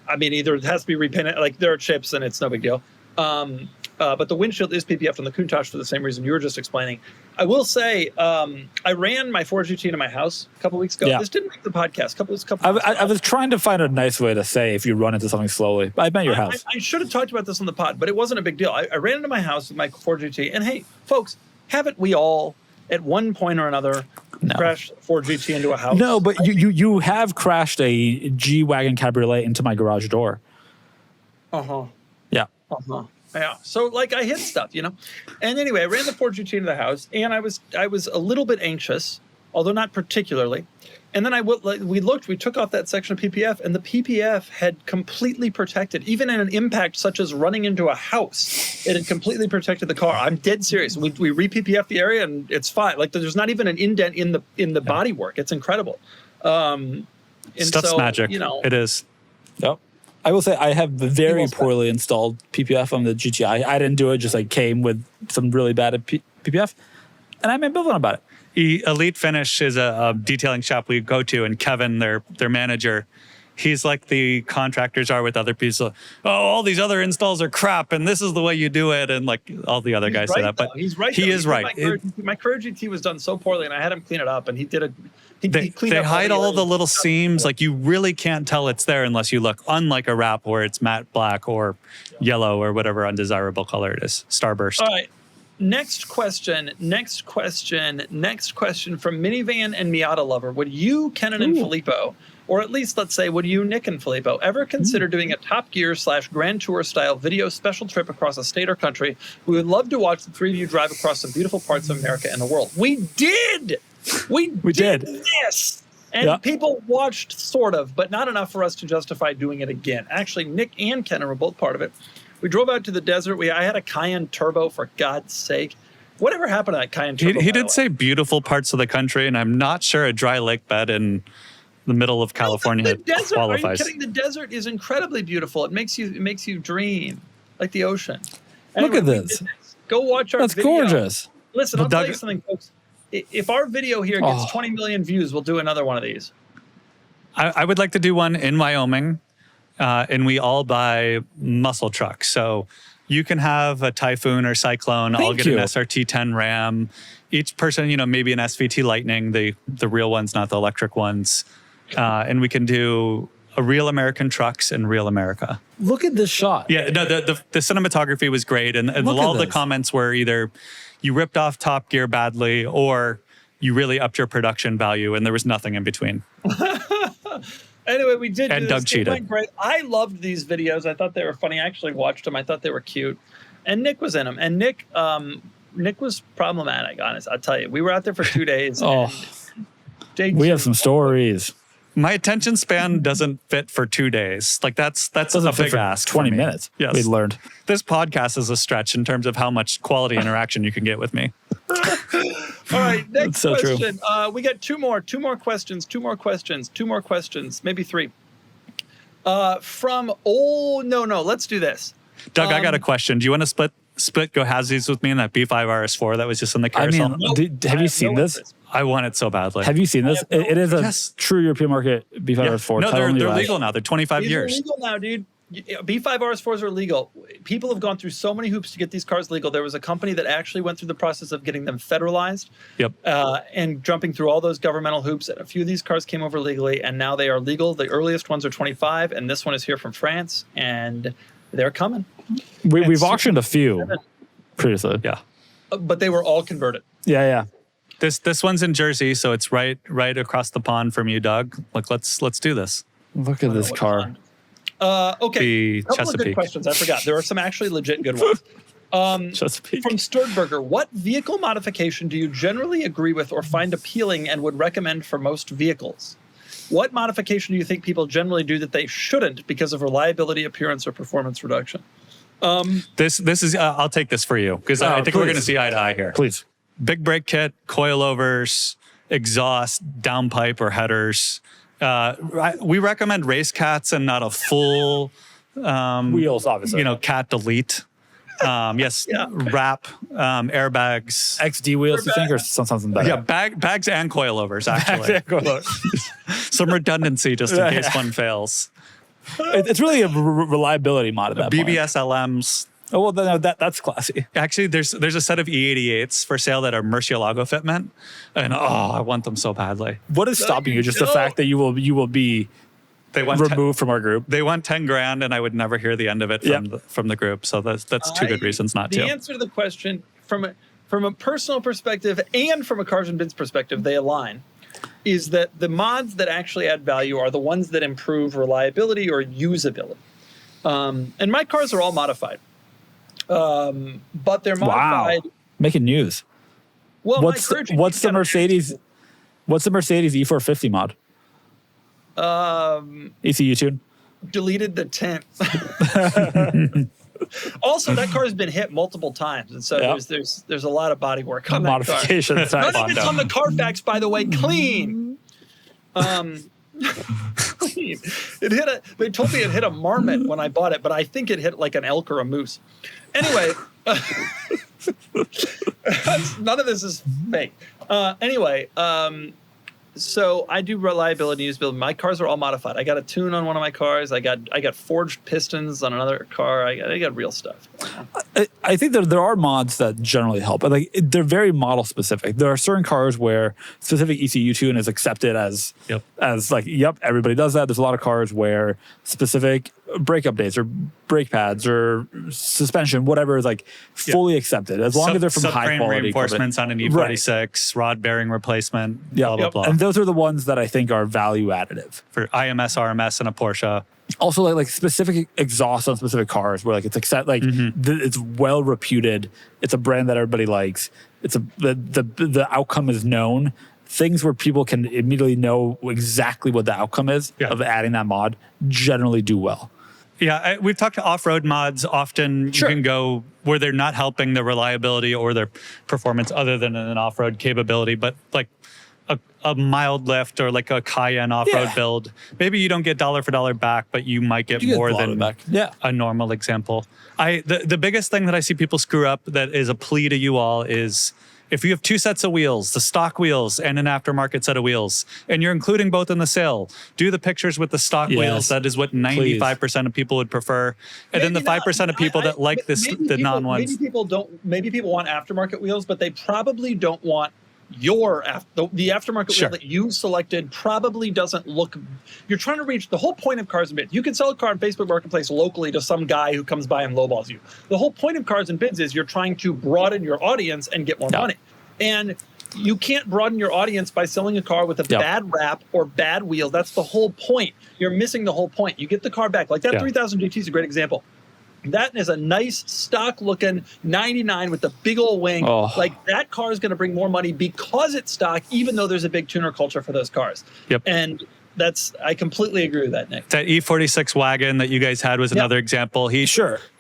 I mean, either it has to be repainted, like there are chips and it's no big deal. But the windshield is PPF'd on the Countach for the same reason you were just explaining. I will say, I ran my Ford GT into my house a couple weeks ago. Yeah. This didn't make the podcast. I was trying to find a nice way to say if you run into something slowly. I met your house. I should have talked about this on the pod, but it wasn't a big deal. I ran into my house with my Ford GT, and hey, folks, haven't we all, at one point or another, crashed Ford GT into a house? No, but you have crashed a G-Wagon Cabriolet into my garage door. Uh-huh. Yeah. Uh-huh. Yeah. So like I hit stuff, you know. And anyway, I ran the Ford GT into the house, and I was a little bit anxious, although not particularly. And then we took off that section of PPF, and the PPF had completely protected, even in an impact such as running into a house, it had completely protected the car. I'm dead serious. We re-PPF the area, and it's fine. Like there's not even an indent in the bodywork. It's incredible. Stuff's magic. You know, it is. Yep. I will say I have very poorly installed PPF on the GTI. I didn't do it; just like came with some really bad PPF, and I'm ambivalent about it. Elite Finish is a detailing shop we go to, and Kevin, their manager, he's like the contractors are with other people. Oh, all these other installs are crap, and this is the way you do it, and like all the other guys say that. But he's right. He is right. My Courier GT was done so poorly, and I had him clean it up, and he did a. They hide all the little seams. Like you really can't tell it's there unless you look. Unlike a wrap where it's matte black or yellow or whatever undesirable color it is. Starburst. All right. Next question from Minivan and Miata Lover. Would you, Kenan and Filippo, or at least let's say, would you, Nick and Filippo, ever consider doing a Top Gear / Grand Tour style video special trip across a state or country? We would love to watch the three of you drive across some beautiful parts of America and the world. We did! We did this! And people watched, sort of, but not enough for us to justify doing it again. Actually, Nick and Kenan were both part of it. We drove out to the desert. I had a Cayenne Turbo, for God's sake. Whatever happened to that Cayenne Turbo? He did say beautiful parts of the country, and I'm not sure a dry lake bed in the middle of California qualifies. Are you kidding? The desert is incredibly beautiful. It makes you dream, like the ocean. Anyway, look at this. Go watch our video. That's gorgeous. Listen, I'll tell you something, folks. If our video here gets 20 million views, we'll do another one of these. I would like to do one in Wyoming, and we all buy muscle trucks. So you can have a Typhoon or Cyclone. I'll get an SRT10 Ram. Each person, maybe an SVT Lightning, the real ones, not the electric ones. And we can do a real American trucks in real America. Look at this shot. Yeah, no, the cinematography was great. And all the comments were either you ripped off Top Gear badly or you really upped your production value, and there was nothing in between. Anyway, we did. And Doug cheated. Went great. I loved these videos. I thought they were funny. I actually watched them. I thought they were cute. And Nick was in them. And Nick was problematic, honest. I'll tell you. We were out there for 2 days. We have some stories. My attention span doesn't fit for 2 days. Like that's a big ask. 20 minutes. Yes. We learned. This podcast is a stretch in terms of how much quality interaction you can get with me. All right, next question. True. We got two more questions, maybe three. Let's do this. Doug, I got a question. Do you want to split go halvesies with me in that B5 RS4 that was just in the carousel? Have you seen this? I want it so badly. Have you seen this? It is a true European market B5 RS4. No, they're legal now. They're 25 years. They're legal now, dude. B5 RS4s are legal. People have gone through so many hoops to get these cars legal. There was a company that actually went through the process of getting them federalized. Yep. And jumping through all those governmental hoops. And a few of these cars came over legally, and now they are legal. The earliest ones are 25, and this one is here from France, and they're coming. We've auctioned a few previously. Yeah. But they were all converted. Yeah. This one's in Jersey, so it's right across the pond from you, Doug. Like let's do this. Look at this car. Okay, a couple of good questions. I forgot. There are some actually legit good ones. From Sturdberger, what vehicle modification do you generally agree with or find appealing and would recommend for most vehicles? What modification do you think people generally do that they shouldn't because of reliability, appearance, or performance reduction? This is I'll take this for you because I think we're going to see eye to eye here. Please. Big brake kit, coilovers, exhaust, downpipe or headers. We recommend race cats and not a full wheels, obviously. Cat delete. Yes, Yeah. wrap, airbags. XD wheels, you think, or something better? Yeah, bags and coilovers, actually. Some redundancy just in case one fails. It's really a reliability mod at that point. BBS LMs. Oh, well, that's classy. Actually, there's a set of E88s for sale that are Murcielago fitment, and I want them so badly. What is stopping you? Just the fact that you will be They want removed from our group. They want 10 grand, and I would never hear the end of it from the group. So that's two good reasons not to. The answer to the question from a personal perspective and from a cars and bids perspective, they align. Is that the mods that actually add value are the ones that improve reliability or usability. And my cars are all modified. But they're modified. Wow. Making news. Well, what's the Mercedes E450 mod? ECU tune? Deleted the tent. Also, that car has been hit multiple times, and so there's a lot of body work on that modifications. car. None of it's on the Carfax, by the way. Clean. Clean. They told me it hit a marmot when I bought it, but I think it hit like an elk or a moose. Anyway, none of this is fake. So I do reliability and usability. My cars are all modified. I got a tune on one of my cars. I got forged pistons on another car. I got real stuff. I think that there are mods that generally help, but they're very model specific. There are certain cars where specific ECU tune is accepted as everybody does that. There's a lot of cars where specific brake updates or brake pads or suspension, whatever, is fully accepted as long as they're from high quality reinforcements on an E46, rod bearing replacement, blah blah blah. And those are the ones that I think are value additive for IMS, RMS, and a Porsche. Also, like specific exhaust on specific cars, where it's well reputed. It's a brand that everybody likes. It's the outcome is known. Things where people can immediately know exactly what the outcome is of adding that mod generally do well. Yeah, we've talked to off-road mods. Often you can go where they're not helping the reliability or their performance other than an off-road capability, but like a mild lift or like a Cayenne off-road build. Maybe you don't get dollar for dollar back, but you might get more than a normal example. The biggest thing that I see people screw up that is a plea to you all is if you have two sets of wheels, the stock wheels and an aftermarket set of wheels, and you're including both in the sale, do the pictures with the stock wheels. That is what 95% of people would prefer. And then the 5% of people that like the non-ones. Maybe people want aftermarket wheels, but they probably don't want the aftermarket wheel that you selected probably doesn't look. You're trying to reach the whole point of Cars and Bids. You can sell a car on Facebook Marketplace locally to some guy who comes by and lowballs you. The whole point of Cars and Bids is you're trying to broaden your audience and get more money. And you can't broaden your audience by selling a car with a bad wrap or bad wheels. That's the whole point. You're missing the whole point. You get the car back. Like that 3000 GT is a great example. That is a nice stock-looking 99 with the big old wing. Like that car is going to bring more money because it's stock, even though there's a big tuner culture for those cars. And I completely agree with that, Nick. That E46 wagon that you guys had was another example. He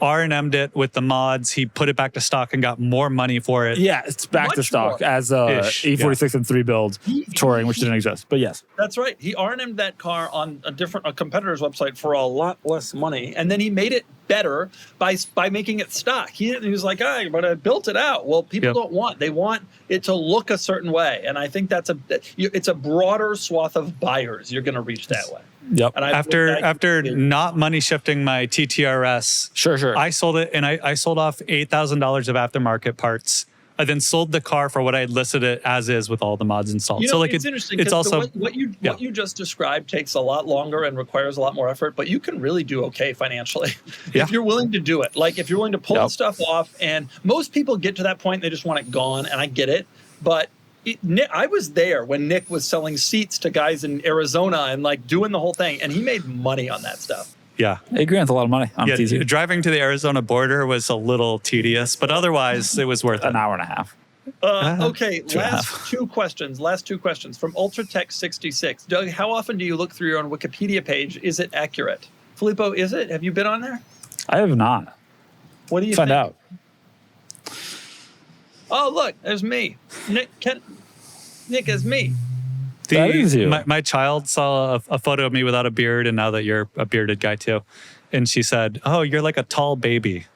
R&M'd it with the mods. He put it back to stock and got more money for it. Yeah, it's back to stock as a E46 and 3 build touring, which didn't exist. But yes. That's right. He R&M'd that car on a competitor's website for a lot less money. And then he made it better by making it stock. He was like, but I built it out. Well, people they want it to look a certain way. And I think it's a broader swath of buyers you're going to reach that way. And after not money shifting my TTRS, I sold it and I sold off $8,000 of aftermarket parts. I then sold the car for what I had listed it as is with all the mods installed. So like it's interesting. It's also what you just described takes a lot longer and requires a lot more effort, but you can really do okay financially if you're willing to do it. Like if you're willing to pull the stuff off, and most people get to that point and they just want it gone, and I get it. But I was there when Nick was selling seats to guys in Arizona and like doing the whole thing, and he made money on that stuff. Yeah. $8,000's a lot of money. Driving to the Arizona border was a little tedious, but otherwise it was worth it. An hour and a half. Okay, last two questions from Ultratech66. Doug, how often do you look through your own Wikipedia page? Is it accurate? Filippo, is it? Have you been on there? I have not. What do you find think? out? Oh, look, there's me. Nick is me. That is you. My child saw a photo of me without a beard, and now that you're a bearded guy too. And she said, "Oh, you're like a tall baby."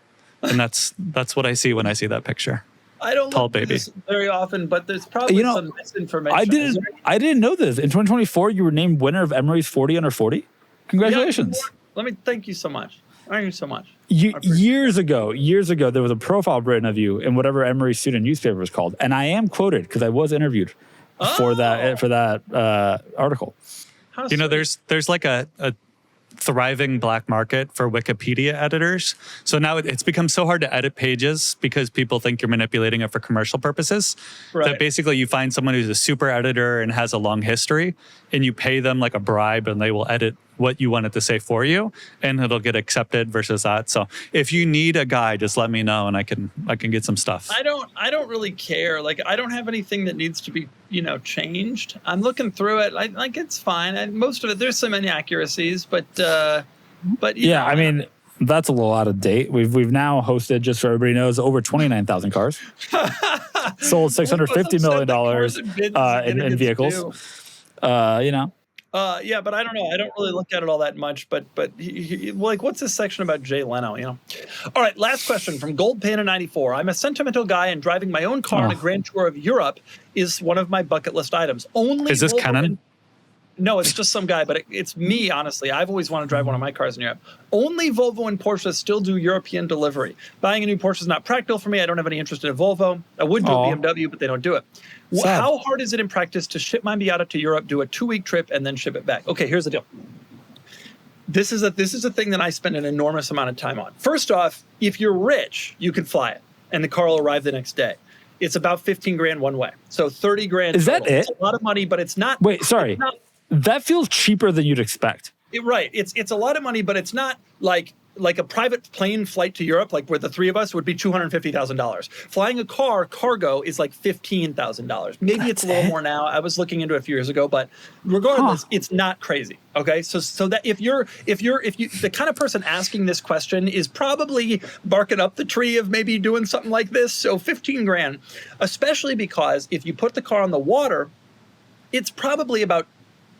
And that's what I see when I see that picture. I don't Tall look at baby. this very often, but there's probably some misinformation. I didn't know this. In 2024, you were named winner of Emery's 40 under 40. Congratulations. Yeah, let me thank you so much. Thank you so much. Years ago, there was a profile written of you in whatever Emory student newspaper was called, and I am quoted because I was interviewed for that article. There's like a thriving black market for Wikipedia editors. So now it's become so hard to edit pages because people think you're manipulating it for commercial purposes. Right. That basically you find someone who's a super editor and has a long history, and you pay them like a bribe, and they will edit what you want it to say for you, and it'll get accepted versus that. So if you need a guy, just let me know, and I can get some stuff. I don't really care. Like, I don't have anything that needs to be, changed. I'm looking through it. It's fine. Most of it, there's some inaccuracies, but I mean, that's a little out of date. We've now hosted, just so everybody knows, over 29,000 cars, sold $650 million in vehicles. Yeah, but I don't know. I don't really look at it all that much. But what's this section about Jay Leno? All right, last question from Gold Panda 94. I'm a sentimental guy, and driving my own car on a grand tour of Europe is one of my bucket list items. Is this Canon? No, it's just some guy, but it's me, honestly. I've always wanted to drive one of my cars in Europe. Only Volvo and Porsche still do European delivery. Buying a new Porsche is not practical for me. I don't have any interest in a Volvo. I would do a BMW, but they don't do it. Sad. How hard is it in practice to ship my Miata to Europe, do a 2-week trip, and then ship it back? Okay, here's the deal. This is a thing that I spend an enormous amount of time on. First off, if you're rich, you can fly it, and the car will arrive the next day. It's about 15 grand one way. So 30 grand. Is total. that it? It's a lot of money, but it's not. Wait, sorry. It's not, that feels cheaper than you'd expect. Right. It's a lot of money, but it's not like a private plane flight to Europe, like where the three of us would be $250,000. Flying a car cargo is like $15,000. Maybe it's a little more now. I was looking into it a few years ago, but regardless, it's not crazy. Okay. So that if you the kind of person asking this question is probably barking up the tree of maybe doing something like this. So 15 grand, especially because if you put the car on the water, it's probably about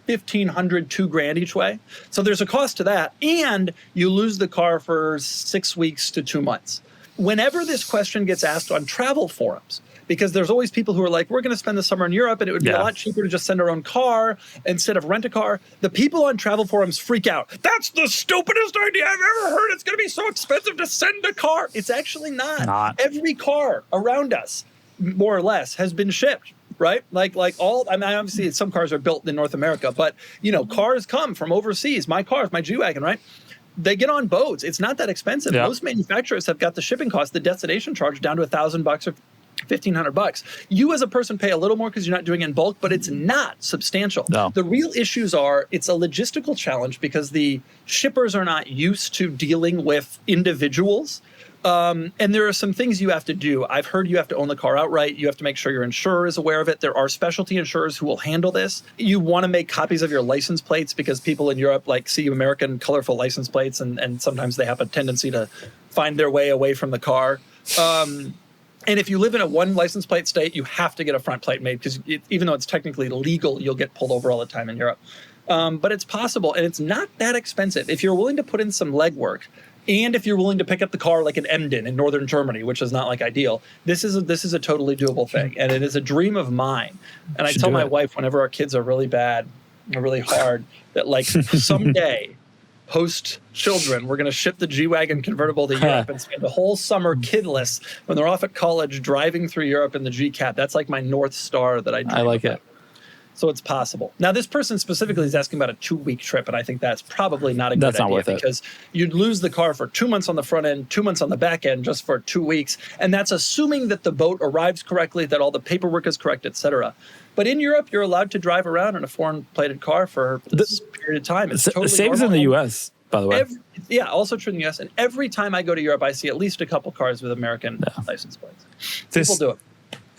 $1,500, $2,000 each way. So there's a cost to that, and you lose the car for 6 weeks to 2 months. Whenever this question gets asked on travel forums, because there's always people who are like, we're going to spend the summer in Europe, and it would be a lot cheaper to just send our own car instead of rent a car. The people on travel forums freak out. That's the stupidest idea I've ever heard. It's going to be so expensive to send a car. It's actually not. Every car around us, more or less, has been shipped. Right? Obviously some cars are built in North America, but cars come from overseas. My cars, my G-Wagon, right? They get on boats. It's not that expensive. Yeah. Most manufacturers have got the shipping cost, the destination charge down to $1,000 or $1,500. You as a person pay a little more because you're not doing it in bulk, but it's not substantial. No. The real issues are it's a logistical challenge because the shippers are not used to dealing with individuals. And there are some things you have to do. I've heard you have to own the car outright. You have to make sure your insurer is aware of it. There are specialty insurers who will handle this. You want to make copies of your license plates because people in Europe see American colorful license plates, and sometimes they have a tendency to find their way away from the car. And if you live in a one license plate state, you have to get a front plate made because even though it's technically legal, you'll get pulled over all the time in Europe. But it's possible, and it's not that expensive. If you're willing to put in some legwork, and if you're willing to pick up the car like an Emden in northern Germany, which is not ideal, this is a totally doable thing, and it is a dream of mine. And I tell my wife whenever our kids are really bad or really hard that someday, post children, we're going to ship the G-Wagon convertible to Europe and spend a whole summer kidless when they're off at college driving through Europe in the G-Cat. That's like my North Star that I dream I like about. it. So it's possible. Now, this person specifically is asking about a 2-week trip, and I think that's probably not a good idea because you'd lose the car for 2 months on the front end, 2 months on the back end just for 2 weeks. And that's assuming that the boat arrives correctly, that all the paperwork is correct, et cetera. But in Europe, you're allowed to drive around in a foreign-plated car for this period of time. It's totally same as in the U.S., by the way. Also true in the U.S. And every time I go to Europe, I see at least a couple cars with American license plates. People do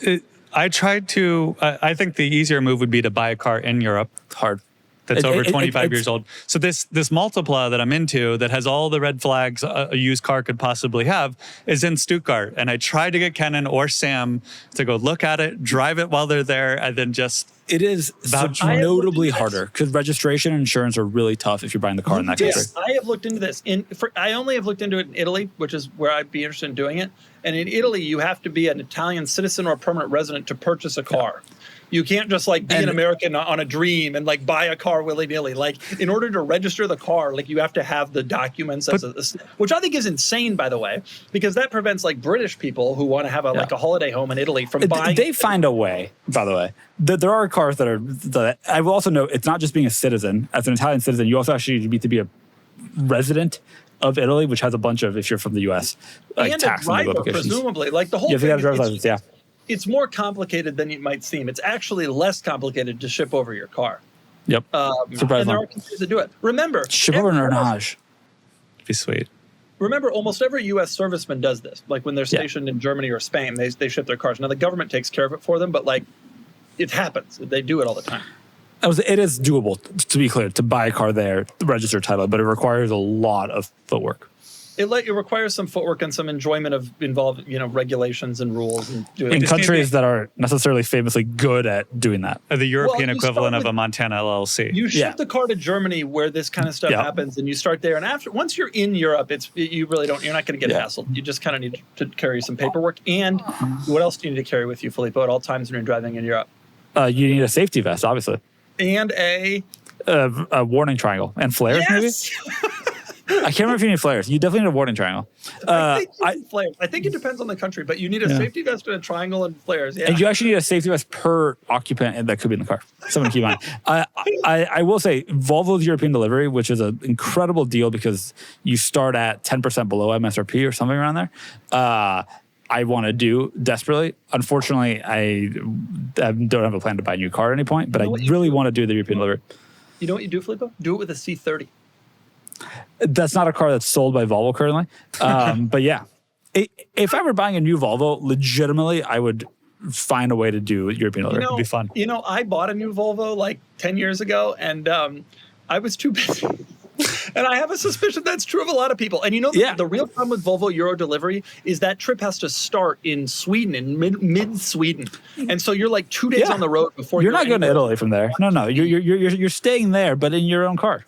it. I tried to. I think the easier move would be to buy a car in Europe. Hard. that's over 25 it's- years old. So this Multipla that I'm into that has all the red flags a used car could possibly have is in Stuttgart. And I tried to get Kenan or Sam to go look at it, drive it while they're there, and then just It is Vouch- notably harder because registration and insurance are really tough if you're buying the car in that country. Yes, I have looked into this. I only have looked into it in Italy, which is where I'd be interested in doing it. And in Italy, you have to be an Italian citizen or a permanent resident to purchase a car. You can't just like be an American on a dream and like buy a car willy-nilly. Like in order to register the car, like you have to have the documents, which I think is insane, by the way, because that prevents like British people who want to have like a holiday home in Italy from buying. They find a way, by the way. There are cars that are. I will also note it's not just being a citizen. As an Italian citizen, you also actually need to be a resident of Italy, which has a bunch of, if you're from the U.S., like and tax a driver, implications. presumably. Like the whole You have to thing, get a driver's license, yeah. It's more complicated than it might seem. It's actually less complicated to ship over your car. Yep. And Surprisingly. there are countries that do it. Remember, Ship over an Ernage. be sweet. Remember, almost every U.S. serviceman does this. Like when they're stationed in Germany or Spain, they ship their cars. Now the government takes care of it for them, but like it happens. They do it all the time. It is doable, to be clear, to buy a car there, register title, but it requires a lot of footwork. It requires some footwork and some enjoyment of involved, regulations and rules and doing In it. countries that are necessarily famously good at doing that. The European you equivalent start of a Montana LLC. You ship Yeah. the car to Germany where this kind of stuff Yeah. happens, and you start there. And once you're in Europe, you're not going to get hassled. You just kind of need to carry some paperwork. And what else do you need to carry with you, Filippo, at all times when you're driving in Europe? You need a safety vest, obviously. And a Warning triangle. And flares, maybe? I can't remember if you need flares. You definitely need a warning triangle. I think you need flares. I think it depends on the country, but you need a safety vest and a triangle and flares. Yeah. And you actually need a safety vest per occupant that could be in the car. Something to keep in mind. I will say Volvo's European delivery, which is an incredible deal because you start at 10% below MSRP or something around there. I want to do desperately. Unfortunately, I don't have a plan to buy a new car at any point, but I really want to do the European delivery. You know what you do, Filippo? Do it with a C30. That's not a car that's sold by Volvo currently. But yeah, if I were buying a new Volvo, legitimately, I would find a way to do European delivery. It'd be fun. I bought a new Volvo like 10 years ago, and I was too busy. And I have a suspicion that's true of a lot of people. And the real problem with Volvo Euro delivery is that trip has to start in Sweden, in mid Sweden. And so you're like 2 days on the road before you're not going to Italy from there. No, you're staying there, but in your own car.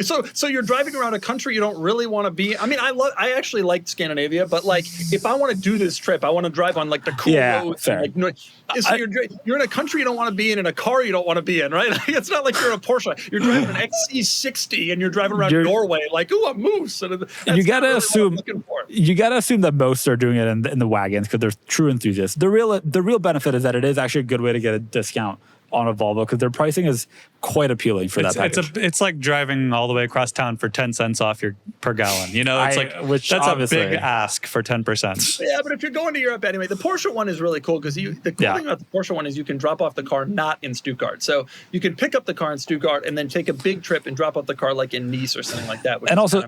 So you're driving around a country you don't really want to be. I mean, I actually like Scandinavia, but like if I want to do this trip, I want to drive on like the cool roads. Fair. And, so you're in a country you don't want to be in a car you don't want to be in, right? Like, it's not like you're in a Porsche. You're driving an XC60 and you're driving around Norway like, ooh, a moose. And you gotta assume that most are doing it in the wagons because they're true enthusiasts. The real benefit is that it is actually a good way to get a discount on a Volvo because their pricing is quite appealing for that package. It's like driving all the way across town for 10 cents off your per gallon. That's a big ask for 10%. Yeah, but if you're going to Europe anyway, the Porsche one is really cool because the cool thing about the Porsche one is you can drop off the car not in Stuttgart. So you can pick up the car in Stuttgart and then take a big trip and drop off the car like in Nice or something like that. And also,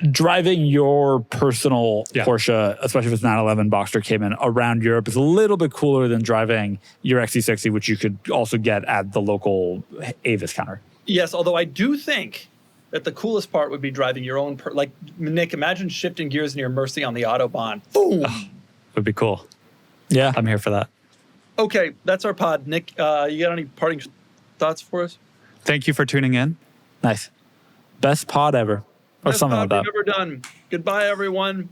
driving your personal Porsche, especially if it's 911 Boxster Cayman, around Europe is a little bit cooler than driving your XC60, which you could also get at the local Avis counter. Yes, although I do think that the coolest part would be driving your own. Like, Nick, imagine shifting gears in your Mercy on the Autobahn. Boom! Would be cool. Yeah. I'm here for that. Okay, that's our pod. Nick, you got any parting thoughts for us? Thank you for tuning in. Nice. Best pod ever. Or Best something pod like that. we've ever done. Goodbye, everyone.